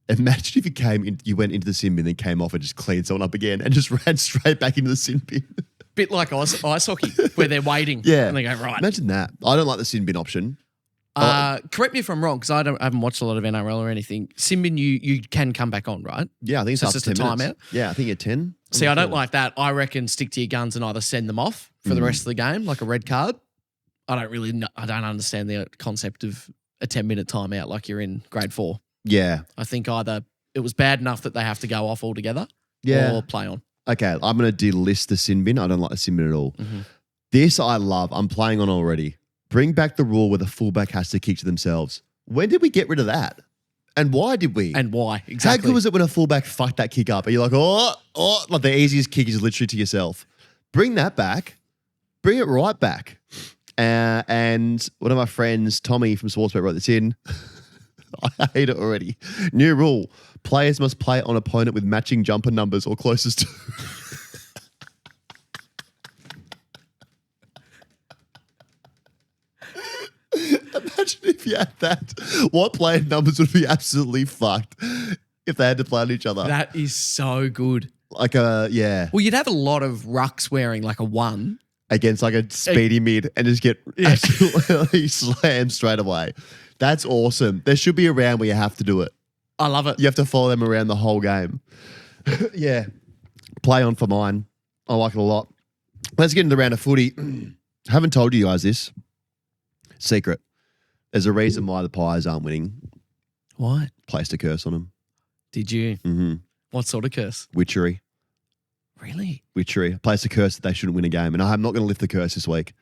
Speaker 1: imagine if you went into the sin bin and came off and just cleaned someone up again and just ran straight back into the sin bin.
Speaker 2: Bit like ice hockey, where they're waiting.
Speaker 1: Yeah.
Speaker 2: And they go, right.
Speaker 1: Imagine that. I don't like the sin bin option.
Speaker 2: Correct me if I'm wrong, because I haven't watched a lot of NRL or anything. Simbin, you can come back on, right?
Speaker 1: Yeah, I think it's
Speaker 2: So
Speaker 1: up
Speaker 2: it's
Speaker 1: to
Speaker 2: just
Speaker 1: 10
Speaker 2: a
Speaker 1: minutes.
Speaker 2: timeout?
Speaker 1: Yeah, I think you're 10.
Speaker 2: See, I don't like that. I reckon stick to your guns and either send them off for the rest of the game, like a red card. I don't understand the concept of a 10-minute timeout like you're in grade 4.
Speaker 1: Yeah.
Speaker 2: I think either it was bad enough that they have to go off altogether or play on.
Speaker 1: Okay, I'm going to delist the sin bin. I don't like the sin bin at all. This I love. I'm playing on already. Bring back the rule where the fullback has to kick to themselves. When did we get rid of that? And why did we?
Speaker 2: And why? Exactly.
Speaker 1: How good was it when a fullback fucked that kick up? And you're like, like the easiest kick is literally to yourself. Bring that back. Bring it right back. And one of my friends, Tommy from Sportsbet, wrote this in. I hate it already. New rule. Players must play on opponent with matching jumper numbers or closest to. Imagine if you had that. What player numbers would be absolutely fucked if they had to play on each other?
Speaker 2: That is so good.
Speaker 1: Like yeah.
Speaker 2: Well, you'd have a lot of rucks wearing like a 1.
Speaker 1: Against like a speedy mid and just get absolutely slammed straight away. That's awesome. There should be a round where you have to do it.
Speaker 2: I love it.
Speaker 1: You have to follow them around the whole game. Yeah. Play on for mine. I like it a lot. Let's get into the round of footy. Haven't told you guys this. Secret. There's a reason why the Pies aren't winning.
Speaker 2: What?
Speaker 1: Placed a curse on them.
Speaker 2: Did you?
Speaker 1: Mm-hmm.
Speaker 2: What sort of curse?
Speaker 1: Witchery.
Speaker 2: Really?
Speaker 1: Witchery. Placed a curse that they shouldn't win a game. And I'm not going to lift the curse this week.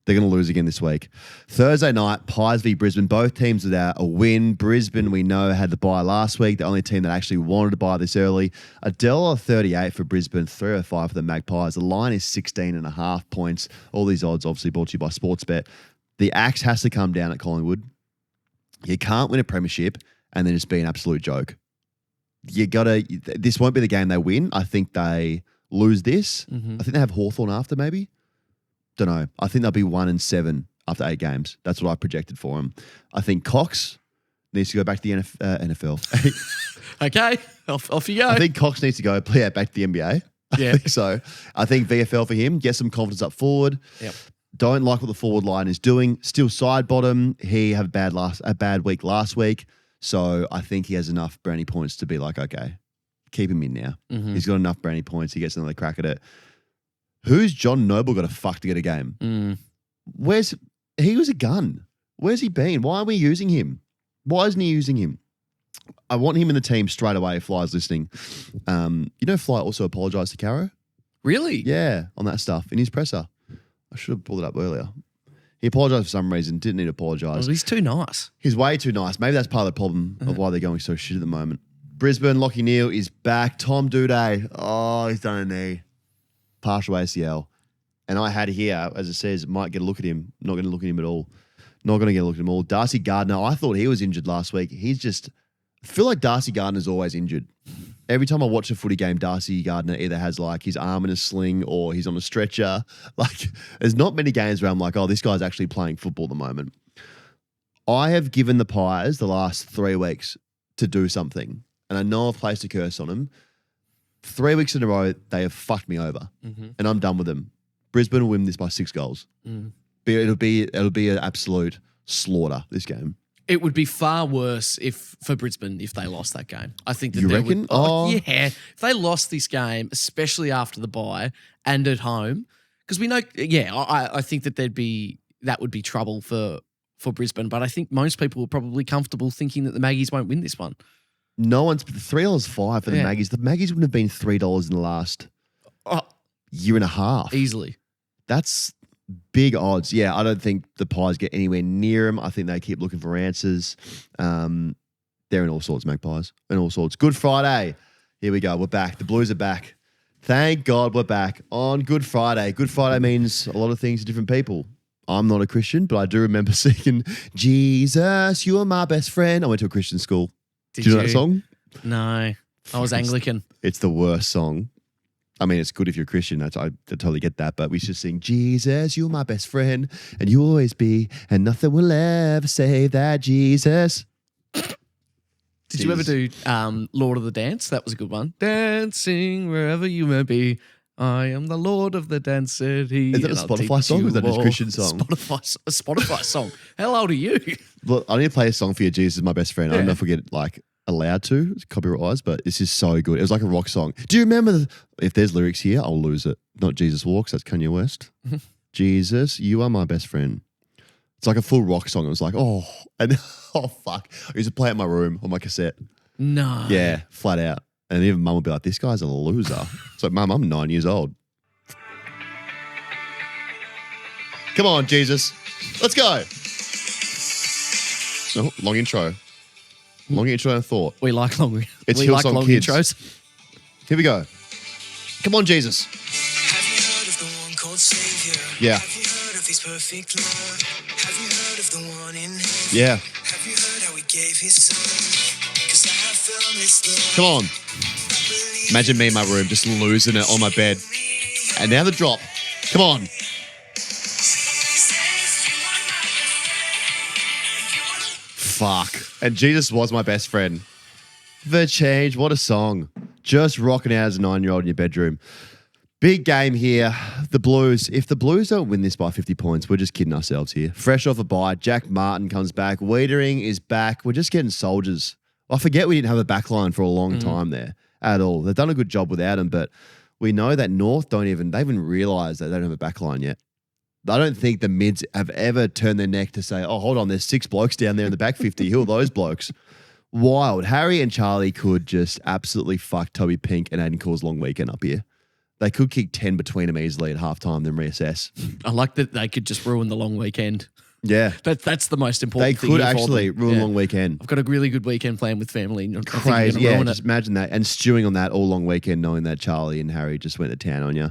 Speaker 1: They're going to lose again this week. Thursday night, Pies v Brisbane. Both teams without a win. Brisbane, we know, had the bye last week. The only team that actually wanted to buy this early. $1.38 for Brisbane, $3.05 for the Magpies. The line is 16.5 points. All these odds obviously brought to you by Sportsbet. The axe has to come down at Collingwood. You can't win a premiership and then just be an absolute joke. This won't be the game they win. I think they lose this. I think they have Hawthorn after maybe. Don't know. I think they'll be 1-7 after 8 games. That's what I projected for them. I think Cox needs to go back to the NFL.
Speaker 2: Okay, off you go.
Speaker 1: I think Cox needs to go back to the NBA. I think so. I think VFL for him, get some confidence up forward.
Speaker 2: Yep.
Speaker 1: Don't like what the forward line is doing. Still side bottom. He had a bad week last week. So I think he has enough brownie points to be like, okay, keep him in now. He's got enough brownie points. He gets another crack at it. Who's John Noble got to fuck to get a game? He was a gun. Where's he been? Why are we using him? Why isn't he using him? I want him in the team straight away if Fly's listening. Fly also apologised to Caro?
Speaker 2: Really?
Speaker 1: Yeah, on that stuff in his presser. I should have pulled it up earlier. He apologised for some reason. Didn't need to apologise.
Speaker 2: Well, he's too nice.
Speaker 1: He's way too nice. Maybe that's part of the problem of why they're going so shit at the moment. Brisbane, Lachie Neale is back. Tom Doedee. Oh, he's done a knee. Partial ACL. And I had here, as it says, might get a look at him. Not going to look at him at all. Not going to get a look at him all. Darcy Gardner, I thought he was injured last week. I feel like Darcy Gardner's always injured. Every time I watch a footy game, Darcy Gardner either has like his arm in a sling or he's on a stretcher. Like there's not many games where I'm like, oh, this guy's actually playing football at the moment. I have given the Pies the last 3 weeks to do something. And I know I've placed a curse on them. 3 weeks in a row, they have fucked me over. And I'm done with them. Brisbane will win this by 6 goals. It'll be an absolute slaughter, this game.
Speaker 2: It would be far worse for Brisbane if they lost that game. I think that
Speaker 1: You reckon?
Speaker 2: Yeah. If they lost this game, especially after the bye and at home, because we know, I think that that would be trouble for Brisbane. But I think most people are probably comfortable thinking that the Maggies won't win this one.
Speaker 1: No one's $3.05 for the Maggies. The Maggies wouldn't have been $3 in the last year and a half.
Speaker 2: Easily.
Speaker 1: That's big odds. Yeah, I don't think the Pies get anywhere near them. I think they keep looking for answers. They're in all sorts, Magpies. In all sorts. Good Friday. Here we go. We're back. The Blues are back. Thank God we're back on Good Friday. Good Friday means a lot of things to different people. I'm not a Christian, but I do remember singing, Jesus, you are my best friend. I went to a Christian school. Do you know that song?
Speaker 2: No. I was Anglican.
Speaker 1: It's the worst song. I mean, it's good if you're a Christian. I totally get that. But we should sing, Jesus, you're my best friend, and you'll always be, and nothing will ever save that, Jesus.
Speaker 2: Did you ever do Lord of the Dance? That was a good one. Dancing wherever you may be. I am the Lord of the Dance City.
Speaker 1: Is that a Spotify song or is that a Christian song?
Speaker 2: Spotify song. How old are you?
Speaker 1: Look, I need to play a song for you, Jesus, my best friend. I don't know if we get allowed to, it's copyright-wise, but this is so good. It was like a rock song. Do you remember, if there's lyrics here, I'll lose it. Not Jesus Walks, that's Kanye West. Jesus, you are my best friend. It's like a full rock song. It was like, fuck. I used to play it in my room on my cassette.
Speaker 2: No.
Speaker 1: Yeah, flat out. And even mum would be like, this guy's a loser. It's like, Mum, I'm 9 years old. Come on, Jesus. Let's go. Oh, long intro. Long intro and thought.
Speaker 2: We like long
Speaker 1: Hillsong Kids.
Speaker 2: intros.
Speaker 1: Here we go. Come on, Jesus.
Speaker 4: Have you heard of the one called Savior?
Speaker 1: Yeah.
Speaker 4: Have you heard of his perfect love? Have you heard of the one in heaven?
Speaker 1: Yeah.
Speaker 4: Have you heard how he gave his son? 'Cause I have found this love.
Speaker 1: Come on. Imagine me in my room just losing it on my bed. And now the drop. Come on. Fuck. And Jesus was my best friend. The Change. What a song. Just rocking out as a 9-year-old in your bedroom. Big game here. The Blues. If the Blues don't win this by 50 points, we're just kidding ourselves here. Fresh off a bye. Jack Martin comes back. Wiedering is back. We're just getting soldiers. I forget we didn't have a back line for a long time there at all. They've done a good job without him, but we know that North they haven't realised that they don't have a back line yet. I don't think the mids have ever turned their neck to say, oh, hold on, there's 6 blokes down there in the back 50. Who are those blokes? Wild. Harry and Charlie could just absolutely fuck Toby Pink and Aiden Core's long weekend up here. They could kick 10 between them easily at halftime, then reassess.
Speaker 2: I like that they could just ruin the long weekend.
Speaker 1: Yeah.
Speaker 2: That's the most important thing.
Speaker 1: They could actually ruin a long weekend.
Speaker 2: I've got a really good weekend planned with family.
Speaker 1: Crazy. Yeah, just imagine that. And stewing on that all long weekend, knowing that Charlie and Harry just went to town on you.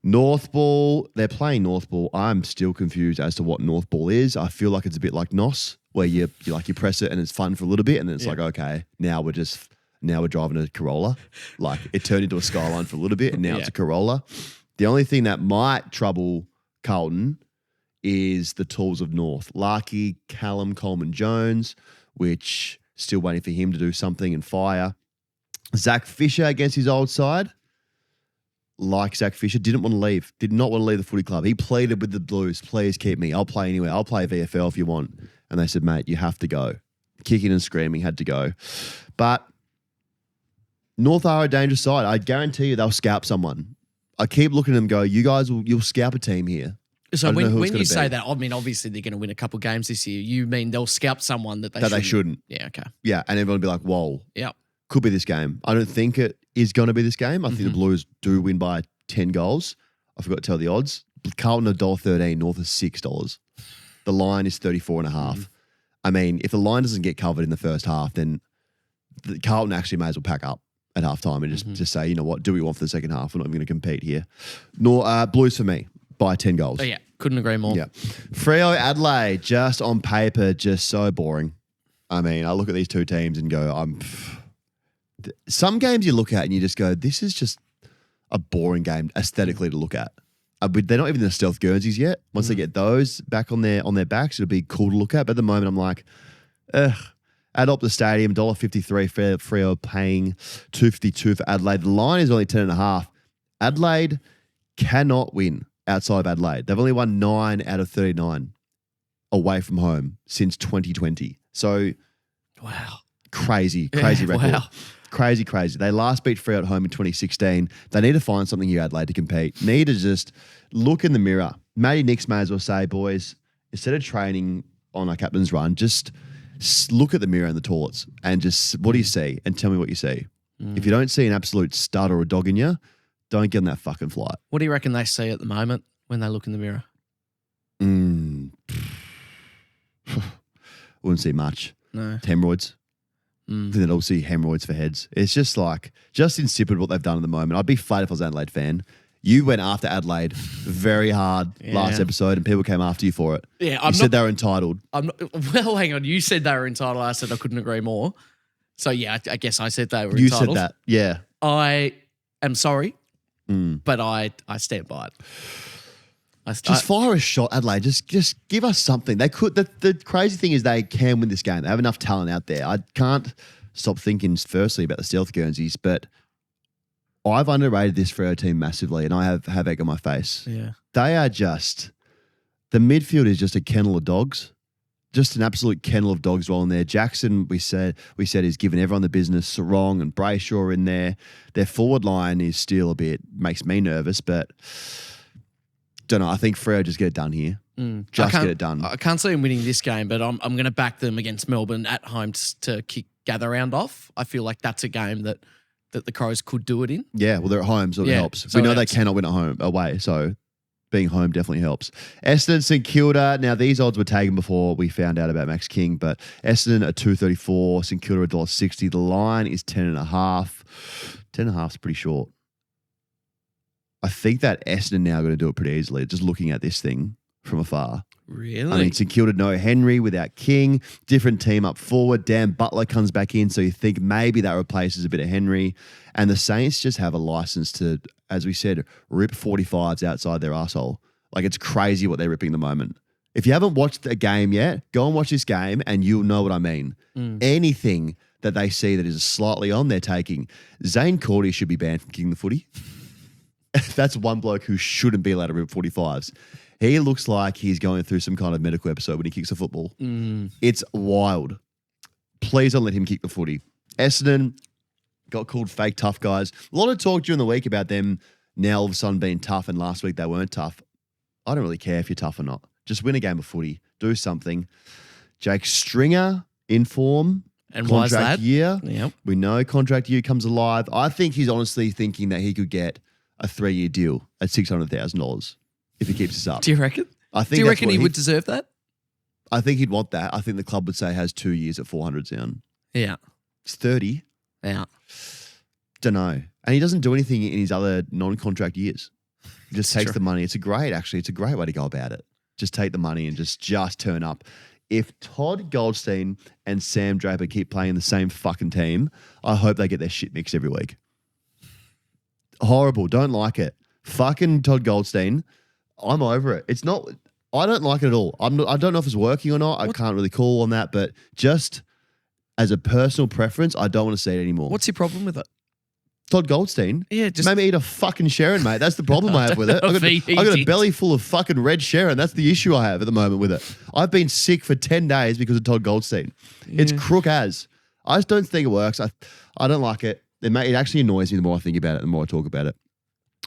Speaker 1: North Ball, they're playing North Ball. I'm still confused as to what North Ball is. I feel like it's a bit like NOS, where you press it and it's fun for a little bit, and then it's like, okay, now we're driving a Corolla. Like it turned into a Skyline for a little bit, and now it's a Corolla. The only thing that might trouble Carlton is the tools of North. Larky, Callum, Coleman Jones, which still waiting for him to do something and fire. Zach Fisher against his old side. Like Zach Fisher, did not want to leave the footy club. He pleaded with the Blues, please keep me. I'll play anywhere. I'll play VFL if you want. And they said, mate, you have to go. Kicking and screaming, had to go. But North are a dangerous side. I guarantee you they'll scalp someone. I keep looking at them go, you'll scalp a team here.
Speaker 2: So when you say that, I mean, obviously they're going to win a couple games this year. You mean they'll scalp someone that they shouldn't? Yeah, okay.
Speaker 1: Yeah, and everyone will be like, whoa.
Speaker 2: Yeah.
Speaker 1: Could be this game. I don't think it is going to be this game. I think the Blues do win by 10 goals. I forgot to tell the odds. Carlton $1.13, North is $6. The line is 34.5. I mean, if the line doesn't get covered in the first half, then Carlton actually may as well pack up at halftime and just say, you know what, do we want for the second half? We're not even going to compete here. Blues for me by 10 goals.
Speaker 2: Oh, yeah, couldn't agree more.
Speaker 1: Yeah. Freo Adelaide, just on paper, just so boring. I mean, I look at these two teams and go, some games you look at and you just go, this is just a boring game aesthetically to look at. They're not even the stealth Guernseys yet. Once they get those back on their backs, it'll be cool to look at. But at the moment, I'm like, at Optus Stadium, $1.53 Freo paying $2.52 for Adelaide. The line is only 10.5. Adelaide cannot win outside of Adelaide. They've only won 9 out of 39 away from home since 2020. So
Speaker 2: Wow.
Speaker 1: crazy record.
Speaker 2: Wow.
Speaker 1: Crazy. They last beat Freo at home in 2016. They need to find something here, Adelaide, to compete. Need to just look in the mirror. Matty Nicks may as well say, boys, instead of training on our captain's run, just look at the mirror and the toilets and just, what do you see? And tell me what you see. If you don't see an absolute stud or a dog in you, don't get on that fucking flight.
Speaker 2: What do you reckon they see at the moment when they look in the mirror?
Speaker 1: Wouldn't see much.
Speaker 2: No.
Speaker 1: Hemorrhoids. I think they'd all see hemorrhoids for heads. It's just insipid what they've done at the moment. I'd be flattered if I was an Adelaide fan. You went after Adelaide very hard last episode and people came after you for it.
Speaker 2: Yeah,
Speaker 1: you said they were entitled.
Speaker 2: Well, hang on. You said they were entitled. I said I couldn't agree more. So, yeah, I guess I said they were
Speaker 1: You
Speaker 2: entitled.
Speaker 1: said that, yeah.
Speaker 2: I am sorry, but I stand by it.
Speaker 1: Just fire a shot, Adelaide. Just give us something. They could. The crazy thing is they can win this game. They have enough talent out there. I can't stop thinking firstly about the stealth Guernseys, but I've underrated this Freo team massively, and I have egg on my face.
Speaker 2: Yeah.
Speaker 1: They are the midfield is just a kennel of dogs. Just an absolute kennel of dogs rolling there. Jackson, we said is giving everyone the business. Sarong and Brayshaw in there. Their forward line is still makes me nervous, but don't know. I think Freo just get it done here. Get it done.
Speaker 2: I can't see them winning this game, but I'm going to back them against Melbourne at home to kick gather round off. I feel like that's a game that the Crows could do it in.
Speaker 1: Yeah, well, they're at home, so it helps.
Speaker 2: So
Speaker 1: we know they cannot win at away, so being home definitely helps. Essendon, St Kilda. Now, these odds were taken before we found out about Max King, but Essendon at 2.34, St Kilda $1.60. The line is 10.5. 10.5 is pretty short. I think that Essendon now going to do it pretty easily, just looking at this thing from afar.
Speaker 2: Really?
Speaker 1: I mean, St Kilda no Henry without King. Different team up forward. Dan Butler comes back in, so you think maybe that replaces a bit of Henry. And the Saints just have a license to, as we said, rip 45s outside their arsehole. Like, it's crazy what they're ripping at the moment. If you haven't watched a game yet, go and watch this game and you'll know what I mean. Anything that they see that is slightly on, they're taking. Zane Cordy should be banned from kicking the footy. That's one bloke who shouldn't be allowed to rip 45s. He looks like he's going through some kind of medical episode when he kicks a football. It's wild. Please don't let him kick the footy. Essendon got called fake tough guys. A lot of talk during the week about them now all of a sudden being tough, and last week they weren't tough. I don't really care if you're tough or not. Just win a game of footy. Do something. Jake Stringer in form.
Speaker 2: And why is that?
Speaker 1: Year.
Speaker 2: Yep.
Speaker 1: We know contract year comes alive. I think he's honestly thinking that he could get a 3-year deal at $600,000 if he keeps us up.
Speaker 2: Do you reckon?
Speaker 1: Do
Speaker 2: you reckon he would deserve that?
Speaker 1: I think he'd want that. I think the club would say has 2 years at 400 sound.
Speaker 2: Yeah.
Speaker 1: He's 30.
Speaker 2: Yeah.
Speaker 1: Don't know. And he doesn't do anything in his other non-contract years. He just takes the money. It's a great way to go about it. Just take the money and just turn up. If Todd Goldstein and Sam Draper keep playing the same fucking team, I hope they get their shit mixed every week. Horrible. Don't like it. Fucking Todd Goldstein. I'm over it. I don't like it at all. I don't know if it's working or not. I can't really call on that, but just as a personal preference, I don't want to see it anymore.
Speaker 2: What's your problem with it?
Speaker 1: Todd Goldstein?
Speaker 2: Yeah, just
Speaker 1: maybe eat a fucking Sharon, mate. That's the problem I have with it. I got a belly full of fucking red Sharon. That's the issue I have at the moment with it. I've been sick for 10 days because of Todd Goldstein. Yeah. It's crook as. I just don't think it works. I don't like it. It actually annoys me the more I think about it, the more I talk about it.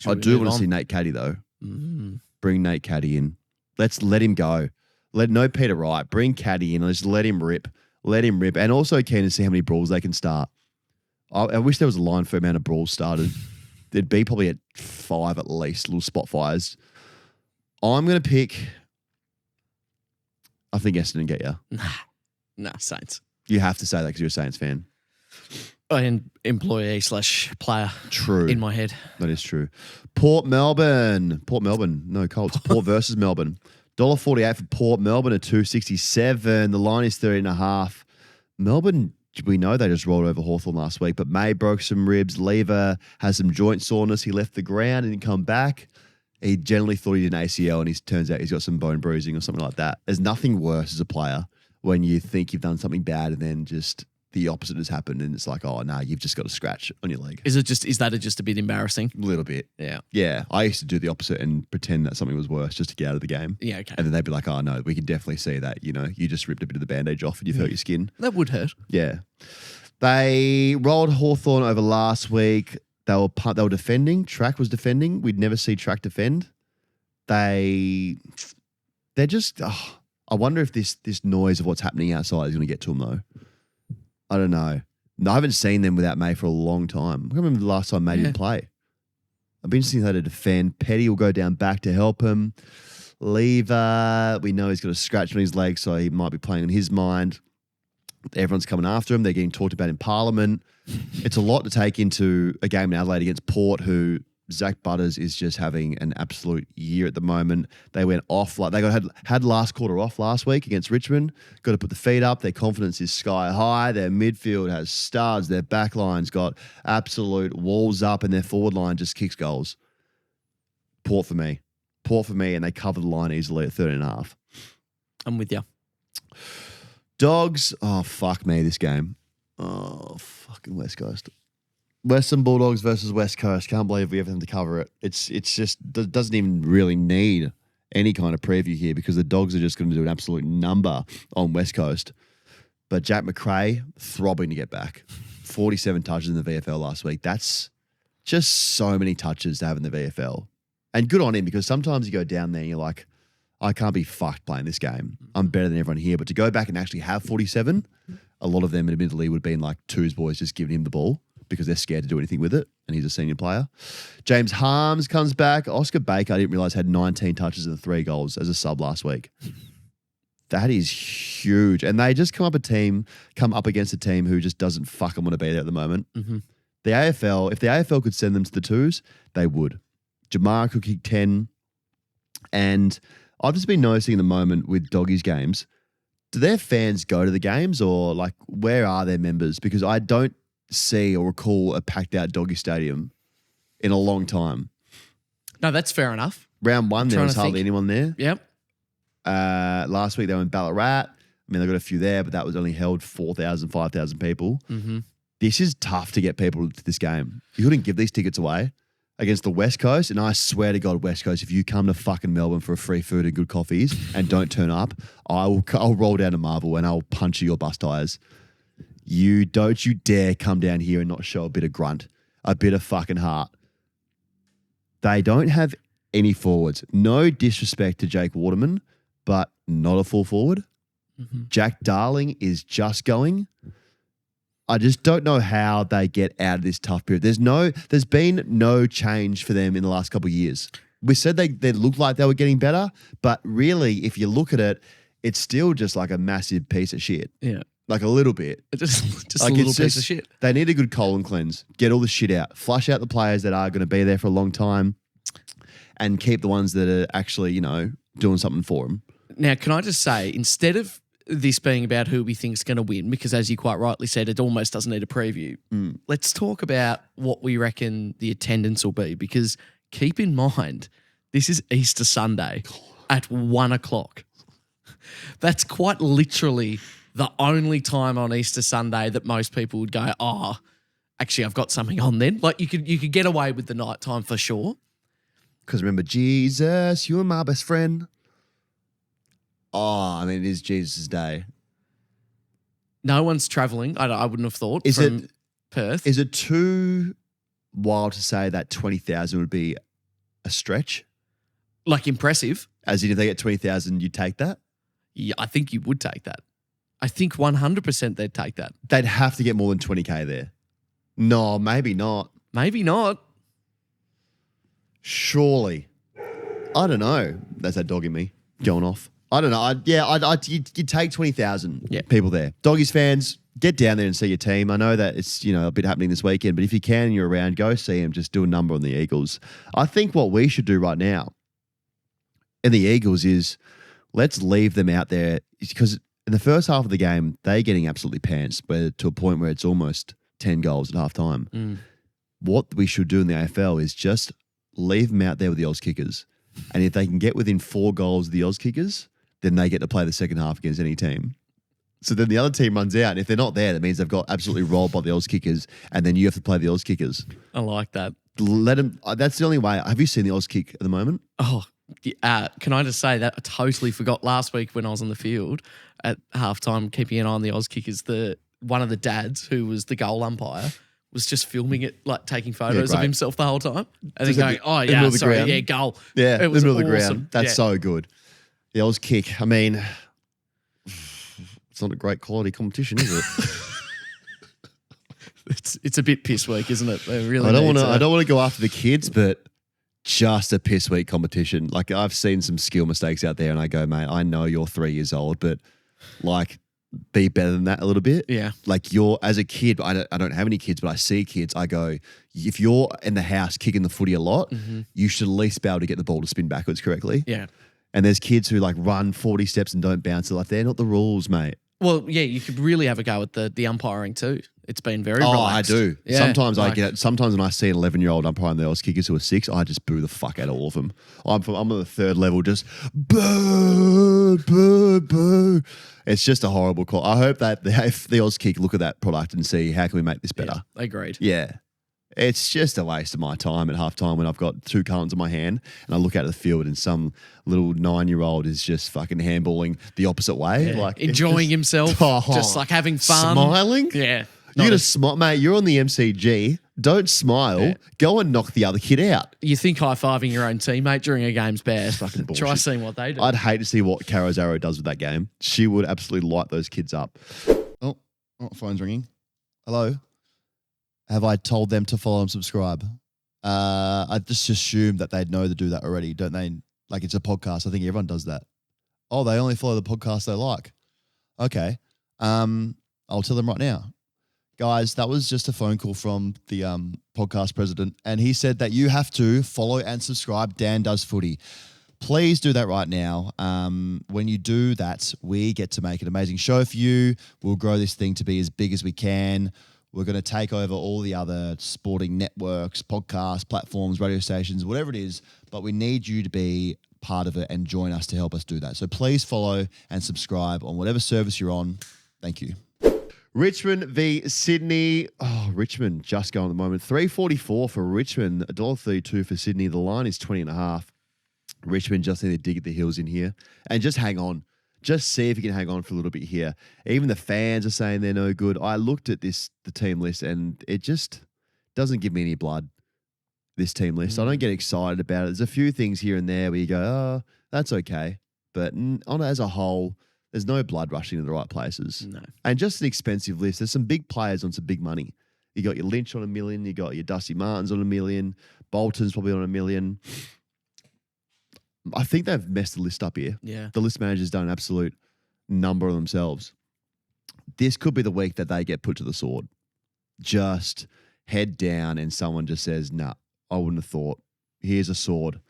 Speaker 1: I do want to see Nate Caddy, though. Bring Nate Caddy in. Let's let him go. No Peter Wright. Bring Caddy in. Let's let him rip. Let him rip. And also keen to see how many brawls they can start. I wish there was a line for the amount of brawls started. There'd be probably at 5 at least, little spot fires. I'm going to pick, I think Essendon get you.
Speaker 2: Nah, Saints.
Speaker 1: You have to say that because you're a Saints fan.
Speaker 2: An employee/player.
Speaker 1: True.
Speaker 2: In my head.
Speaker 1: That is true. Port Melbourne. No, Colts. Port versus Melbourne. $1.48 for Port. Melbourne at $2.67. The line is 30.5. Melbourne, we know they just rolled over Hawthorn last week, but May broke some ribs. Lever has some joint soreness. He left the ground and didn't come back. He generally thought he did an ACL, and it turns out he's got some bone bruising or something like that. There's nothing worse as a player when you think you've done something bad and then just the opposite has happened and it's like, oh, no, you've just got a scratch on your leg.
Speaker 2: Is that just a bit embarrassing?
Speaker 1: A little bit.
Speaker 2: Yeah.
Speaker 1: Yeah. I used to do the opposite and pretend that something was worse just to get out of the game.
Speaker 2: Yeah, okay.
Speaker 1: And then they'd be like, oh, no, we can definitely see that, you just ripped a bit of the bandage off and you've hurt your skin.
Speaker 2: That would hurt.
Speaker 1: Yeah. They rolled Hawthorn over last week. They were defending. Track was defending. We'd never see Track defend. They're just... I wonder if this noise of what's happening outside is going to get to them, though. I don't know. No, I haven't seen them without May for a long time. I can't remember the last time May didn't play. I've been seeing how to defend. Petty will go down back to help him. Lever, we know he's got a scratch on his leg, so he might be playing on his mind. Everyone's coming after him. They're getting talked about in Parliament. It's a lot to take into a game in Adelaide against Port, who Zach Butters is just having an absolute year at the moment. They went off had last quarter off last week against Richmond. Got to put the feet up. Their confidence is sky high. Their midfield has studs. Their back line's got absolute walls up, and their forward line just kicks goals. Port for me, and they cover the line easily at 13.5.
Speaker 2: I'm with you.
Speaker 1: Dogs. Oh fuck me, this game. Oh fucking West Coast. Western Bulldogs versus West Coast. Can't believe we have them to cover it. It's just doesn't even really need any kind of preview here because the Dogs are just going to do an absolute number on West Coast. But Jack McRae throbbing to get back. 47 touches in the VFL last week. That's just so many touches to have in the VFL. And good on him because sometimes you go down there and you're like, I can't be fucked playing this game. I'm better than everyone here. But to go back and actually have 47, a lot of them admittedly would have been like twos boys just giving him the ball because they're scared to do anything with it, and he's a senior player. James Harms comes back. Oscar Baker, I didn't realise, had 19 touches and 3 goals as a sub last week. That is huge. And they just come up against a team who just doesn't fucking want to be there at the moment.
Speaker 2: Mm-hmm.
Speaker 1: The AFL, if the AFL could send them to the twos, they would. Jamar could kick 10. And I've just been noticing in the moment with Doggies games, do their fans go to the games or like where are their members? Because I don't see or recall a packed out Doggy Stadium in a long time.
Speaker 2: No, that's fair enough.
Speaker 1: Round one, there was hardly anyone there.
Speaker 2: Yep.
Speaker 1: Last week they were in Ballarat. I mean, they got a few there, but that was only held 4,000, 5,000 people.
Speaker 2: Mm-hmm.
Speaker 1: This is tough to get people to this game. You couldn't give these tickets away against the West Coast. And I swear to God, West Coast, if you come to fucking Melbourne for a free food and good coffees and don't turn up, I'll roll down to Marvel and I'll punch your bus tires. You dare come down here and not show a bit of grunt, a bit of fucking heart. They don't have any forwards. No disrespect to Jake Waterman, but not a full forward.
Speaker 2: Mm-hmm.
Speaker 1: Jack Darling is just going. I just don't know how they get out of this tough period. There's been no change for them in the last couple of years. We said they looked like they were getting better, but really, if you look at it, it's still just like a massive piece of shit.
Speaker 2: Yeah.
Speaker 1: Like a little bit.
Speaker 2: Just
Speaker 1: like
Speaker 2: a little piece of shit.
Speaker 1: They need a good colon cleanse. Get all the shit out. Flush out the players that are going to be there for a long time and keep the ones that are actually, doing something for them.
Speaker 2: Now, can I just say, instead of this being about who we think is going to win, because as you quite rightly said, it almost doesn't need a preview, let's talk about what we reckon the attendance will be, because keep in mind, this is Easter Sunday at 1:00. That's quite literally the only time on Easter Sunday that most people would go, oh, actually, I've got something on then. Like you could get away with the night time for sure.
Speaker 1: Because remember, Jesus, you're my best friend. Oh, I mean, it is Jesus' day.
Speaker 2: No one's travelling. I wouldn't have thought.
Speaker 1: Is
Speaker 2: from
Speaker 1: it
Speaker 2: Perth?
Speaker 1: Is it too wild to say that 20,000 would be a stretch?
Speaker 2: Like impressive?
Speaker 1: As in, if they get 20,000, you'd take that?
Speaker 2: Yeah, I think you would take that. I think 100% they'd take that.
Speaker 1: They'd have to get more than 20K there. No, maybe not.
Speaker 2: Maybe not.
Speaker 1: Surely. I don't know. That's that dog in me going off. I don't know. You'd take 20,000 people there. Doggies fans, get down there and see your team. I know that it's a bit happening this weekend, but if you can and you're around, go see them. Just do a number on the Eagles. I think what we should do right now in the Eagles is let's leave them out there because in the first half of the game, they're getting absolutely pants to a point where it's almost 10 goals at halftime. What we should do in the AFL is just leave them out there with the Oz kickers. And if they can get within 4 goals of the Oz kickers, then they get to play the second half against any team. So then the other team runs out, and if they're not there, that means they've got absolutely rolled by the Oz kickers, and then you have to play the Oz kickers.
Speaker 2: I like that.
Speaker 1: Let them. That's the only way. Have you seen the Oz kick at the moment?
Speaker 2: Oh, can I just say that I totally forgot last week when I was on the field at halftime, keeping an eye on the Oz kickers. One of the dads who was the goal umpire was just filming it, like taking photos of himself the whole time, and then going, "Oh yeah, sorry, yeah, goal,
Speaker 1: yeah,
Speaker 2: it was
Speaker 1: in the middle of the
Speaker 2: awesome.
Speaker 1: ground. That's so good." The Oz kick. I mean, it's not a great quality competition, is it?
Speaker 2: It's a bit piss weak, isn't it? They really.
Speaker 1: I don't want to go after the kids, but just a piss weak competition. Like I've seen some skill mistakes out there, and I go, mate, I know you're 3 years old, but like be better than that a little bit.
Speaker 2: Yeah.
Speaker 1: Like you're as a kid, I don't have any kids, but I see kids. I go, if you're in the house kicking the footy a lot, you should at least be able to get the ball to spin backwards correctly.
Speaker 2: Yeah.
Speaker 1: And there's kids who like run 40 steps and don't bounce. Like they're not the rules, mate.
Speaker 2: Well, yeah, you could really have a go at the umpiring too. It's been very relaxed.
Speaker 1: I do.
Speaker 2: Yeah,
Speaker 1: Sometimes sometimes when I see an 11-year-old umpiring the Oz kickers who are 6, I just boo the fuck out of all of them. I'm on the third level, just boo, boo, boo. It's just a horrible call. I hope that if the Oz kick look at that product and see how can we make this better.
Speaker 2: Yeah, agreed.
Speaker 1: Yeah. It's just a waste of my time at halftime when I've got 2 cartons in my hand and I look out of the field and some little 9-year-old is just fucking handballing the opposite way.
Speaker 2: Yeah.
Speaker 1: Like
Speaker 2: enjoying himself, just like having fun.
Speaker 1: Smiling.
Speaker 2: Yeah.
Speaker 1: You're going to smile, mate. You're on the MCG. Don't smile.
Speaker 2: Yeah.
Speaker 1: Go and knock the other kid out.
Speaker 2: You think high-fiving your own teammate during a game's bad.
Speaker 1: Fucking bullshit.
Speaker 2: Try seeing what they do.
Speaker 1: I'd hate to see what Caro Zarro does with that game. She would absolutely light those kids up. Oh, phone's ringing. Hello. Have I told them to follow and subscribe? I just assumed that they'd know to do that already, don't they? Like it's a podcast. I think everyone does that. Oh, they only follow the podcast they like. Okay. I'll tell them right now. Guys, that was just a phone call from the podcast president, and he said that you have to follow and subscribe Dan Does Footy. Please do that right now. When you do that, we get to make an amazing show for you. We'll grow this thing to be as big as we can. We're going to take over all the other sporting networks, podcasts, platforms, radio stations, whatever it is, but we need you to be part of it and join us to help us do that. So please follow and subscribe on whatever service you're on. Thank you. Richmond v Sydney. Oh, Richmond just going at the moment. $3.44 for Richmond, $1.32 for Sydney. The line is 20.5. Richmond just need to dig at the heels in here and just hang on. Just see if you can hang on for a little bit here. Even the fans are saying they're no good. I looked at the team list and it just doesn't give me any blood, this team list. I don't get excited about it. There's a few things here and there where you go, oh, that's okay. But on as a whole, there's no blood rushing to the right places.
Speaker 2: No.
Speaker 1: And just an expensive list. There's some big players on some big money. You got your Lynch on $1 million. You got your Dusty Martins on $1 million. Bolton's probably on $1 million. I think they've messed the list up here.
Speaker 2: Yeah.
Speaker 1: The list manager's done an absolute number on themselves. This could be the week that they get put to the sword. Just head down and someone just says, nah, I wouldn't have thought. Here's a sword.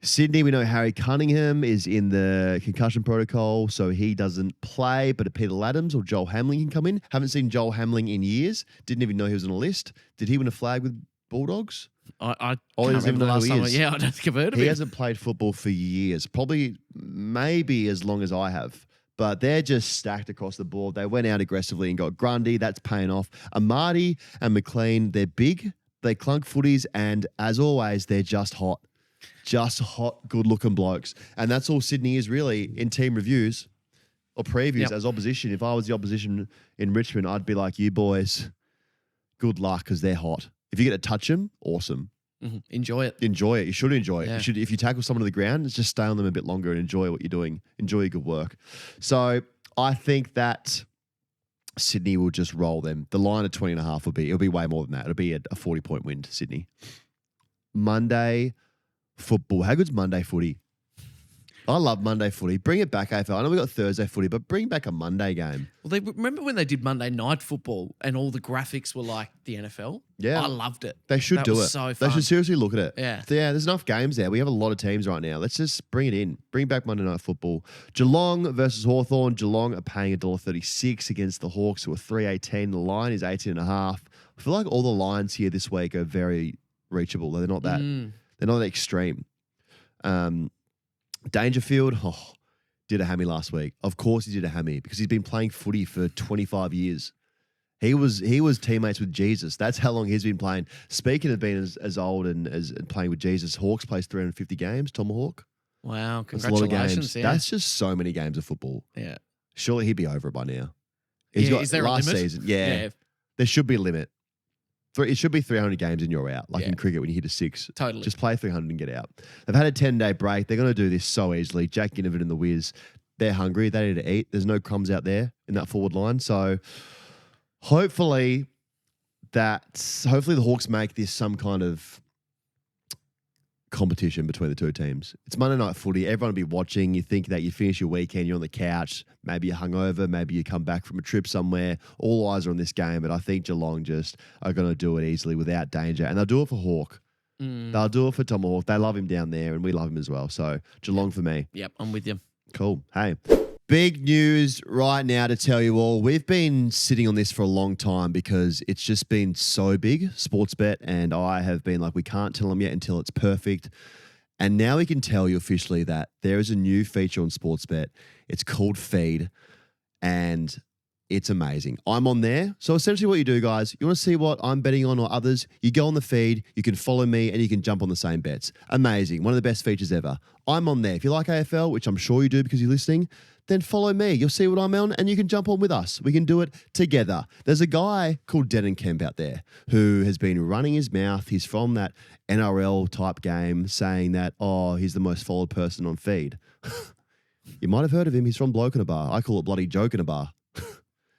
Speaker 1: Sydney, we know Harry Cunningham is in the concussion protocol, so he doesn't play, but Peter Laddams or Joel Hamling can come in. Haven't seen Joel Hamling in years. Didn't even know he was on a list. Did he win a flag with Bulldogs?
Speaker 2: I
Speaker 1: Oh, he
Speaker 2: can't
Speaker 1: doesn't even
Speaker 2: remember the
Speaker 1: know
Speaker 2: last
Speaker 1: who
Speaker 2: time.
Speaker 1: he is.
Speaker 2: Yeah, I don't think I've heard of
Speaker 1: He
Speaker 2: him.
Speaker 1: hasn't played football for years, probably maybe as long as I have. But they're just stacked across the board. They went out aggressively and got Grundy. That's paying off. Amadi and McLean, they're big. They clunk footies. And as always, they're just hot. Just hot, good-looking blokes. And that's all Sydney is really in team reviews or previews as opposition. If I was the opposition in Richmond, I'd be like, you boys, good luck because they're hot. If you get to touch them, awesome.
Speaker 2: Mm-hmm. Enjoy it.
Speaker 1: Enjoy it. You should enjoy it.
Speaker 2: Yeah.
Speaker 1: You should, if you tackle someone to the ground, just stay on them a bit longer and enjoy what you're doing. Enjoy your good work. So I think that Sydney will just roll them. The line of 20.5 it'll be way more than that. It'll be a 40-point win to Sydney. Monday football. How good's Monday footy? I love Monday footy. Bring it back, AFL. I know we got Thursday footy, but bring back a Monday game.
Speaker 2: Well, remember when they did Monday Night Football and all the graphics were like the NFL?
Speaker 1: Yeah.
Speaker 2: I loved it.
Speaker 1: They should
Speaker 2: That
Speaker 1: do
Speaker 2: was
Speaker 1: it.
Speaker 2: so
Speaker 1: They
Speaker 2: fun.
Speaker 1: should seriously look at it.
Speaker 2: Yeah.
Speaker 1: There's enough games there. We have a lot of teams right now. Let's just bring it in. Bring back Monday Night Football. Geelong versus Hawthorn. Geelong are paying $1.36 against the Hawks, who are 3.18. The line is 18.5. I feel like all the lines here this week are very reachable. They're not that. They're not that extreme. Dangerfield. did a hammy last week. Of course he did a hammy because he's been playing footy for 25 years. He was teammates with Jesus. That's how long he's been playing. Speaking of being as old and as playing with Jesus, Hawks plays 350 games, Tomahawk.
Speaker 2: Wow,
Speaker 1: That's a lot of
Speaker 2: congratulations.
Speaker 1: games.
Speaker 2: Yeah.
Speaker 1: That's just so many games of football.
Speaker 2: Yeah.
Speaker 1: Surely he'd be over it by now.
Speaker 2: Is there
Speaker 1: last
Speaker 2: a limit?
Speaker 1: season. Yeah. There should be a limit. It should be 300 games and you're out. Like in cricket when you hit a 6.
Speaker 2: Totally.
Speaker 1: Just play 300 and get out. They've had a 10-day break. They're going to do this so easily. Jack Ginnivan and the Wiz, they're hungry. They need to eat. There's no crumbs out there in that forward line. So hopefully the Hawks make this some kind of competition between the two teams. It's Monday night footy. Everyone will be watching. You think that you finish your weekend, you're on the couch, maybe you're hungover, maybe you come back from a trip somewhere. All eyes are on this game, but I think Geelong just are going to do it easily without danger. And they'll do it for Hawk. They'll do it for Tomahawk. They love him down there and we love him as well. So Geelong for me.
Speaker 2: Yep, I'm with you.
Speaker 1: Cool. Hey, big news right now to tell you all. We've been sitting on this for a long time because it's just been so big, Sportsbet, and I have been like, we can't tell them yet until it's perfect. And now we can tell you officially that there is a new feature on Sportsbet. It's called Feed, and it's amazing. I'm on there. So essentially what you do, guys, you want to see what I'm betting on or others, you go on the feed, you can follow me, and you can jump on the same bets. Amazing. One of the best features ever. I'm on there. If you like AFL, which I'm sure you do because you're listening, then follow me. You'll see what I'm on and you can jump on with us. We can do it together. There's a guy called Dan Kemp out there who has been running his mouth. He's from that NRL type game saying that, he's the most followed person on feed. You might have heard of him. He's from Bloke in a Bar. I call it bloody Joke in a Bar.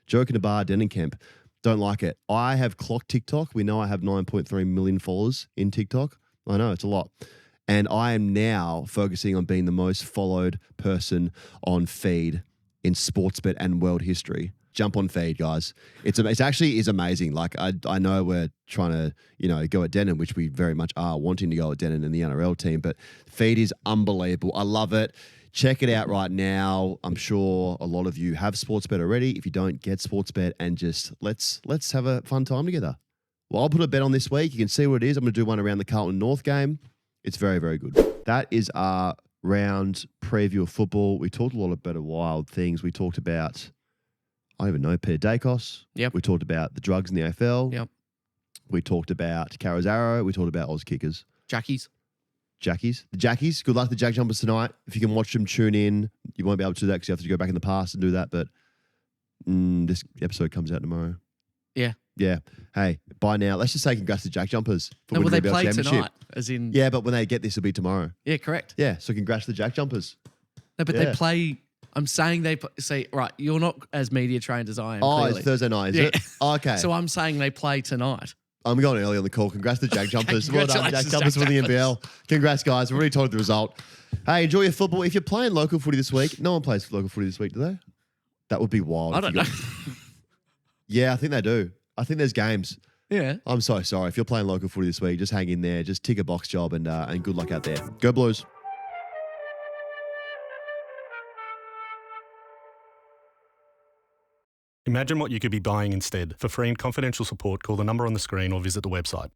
Speaker 1: Joke in a Bar, Dan Kemp. Don't like it. I have clocked TikTok. We know I have 9.3 million followers in TikTok. I know, it's a lot. And I am now focusing on being the most followed person on feed in Sportsbet and world history. Jump on feed, guys. It's actually is amazing. Like I know we're trying to go at Denon, which we very much are wanting to go at Denon and the NRL team, but feed is unbelievable. I love it. Check it out right now. I'm sure a lot of you have Sportsbet already. If you don't, get Sportsbet and just let's have a fun time together. Well, I'll put a bet on this week. You can see what it is. I'm going to do one around the Carlton North game. It's very, very good. That is our round preview of football. We talked a lot about wild things. We talked about, I don't even know, Peter Dacos.
Speaker 2: Yep.
Speaker 1: We talked about the drugs in the AFL.
Speaker 2: Yep.
Speaker 1: We talked about Carazaro. We talked about Oz Kickers.
Speaker 2: Jackies.
Speaker 1: The Jackies. Good luck to the JackJumpers tonight. If you can watch them, tune in. You won't be able to do that because you have to go back in the past and do that. But this episode comes out tomorrow.
Speaker 2: Yeah.
Speaker 1: Yeah. Hey, by now, let's just say congrats to JackJumpers for
Speaker 2: No, well,
Speaker 1: winning
Speaker 2: they
Speaker 1: the
Speaker 2: play
Speaker 1: championship.
Speaker 2: tonight, as in.
Speaker 1: Yeah, but when they get this, it'll be tomorrow.
Speaker 2: Yeah, correct.
Speaker 1: Yeah, so congrats to the JackJumpers.
Speaker 2: No, but
Speaker 1: Yeah.
Speaker 2: they play. I'm saying they say, right, you're not as media trained as I am.
Speaker 1: Oh,
Speaker 2: clearly.
Speaker 1: it's Thursday night, is
Speaker 2: Yeah.
Speaker 1: it? Okay.
Speaker 2: So I'm saying they play tonight.
Speaker 1: I'm going early on the call. Congrats to JackJumpers. Well done,
Speaker 2: Congratulations,
Speaker 1: JackJumpers for the
Speaker 2: JackJumpers.
Speaker 1: NBL. Congrats, guys. We've already told the result. Hey, enjoy your football. If you're playing local footy this week, no one plays local footy this week, do they? That would be wild.
Speaker 2: I
Speaker 1: if
Speaker 2: don't
Speaker 1: you
Speaker 2: know.
Speaker 1: got- Yeah, I think they do. I think there's games.
Speaker 2: Yeah.
Speaker 1: I'm so sorry. If you're playing local footy this week, just hang in there. Just tick a box job and good luck out there. Go Blues.
Speaker 5: Imagine what you could be buying instead. For free and confidential support, call the number on the screen or visit the website.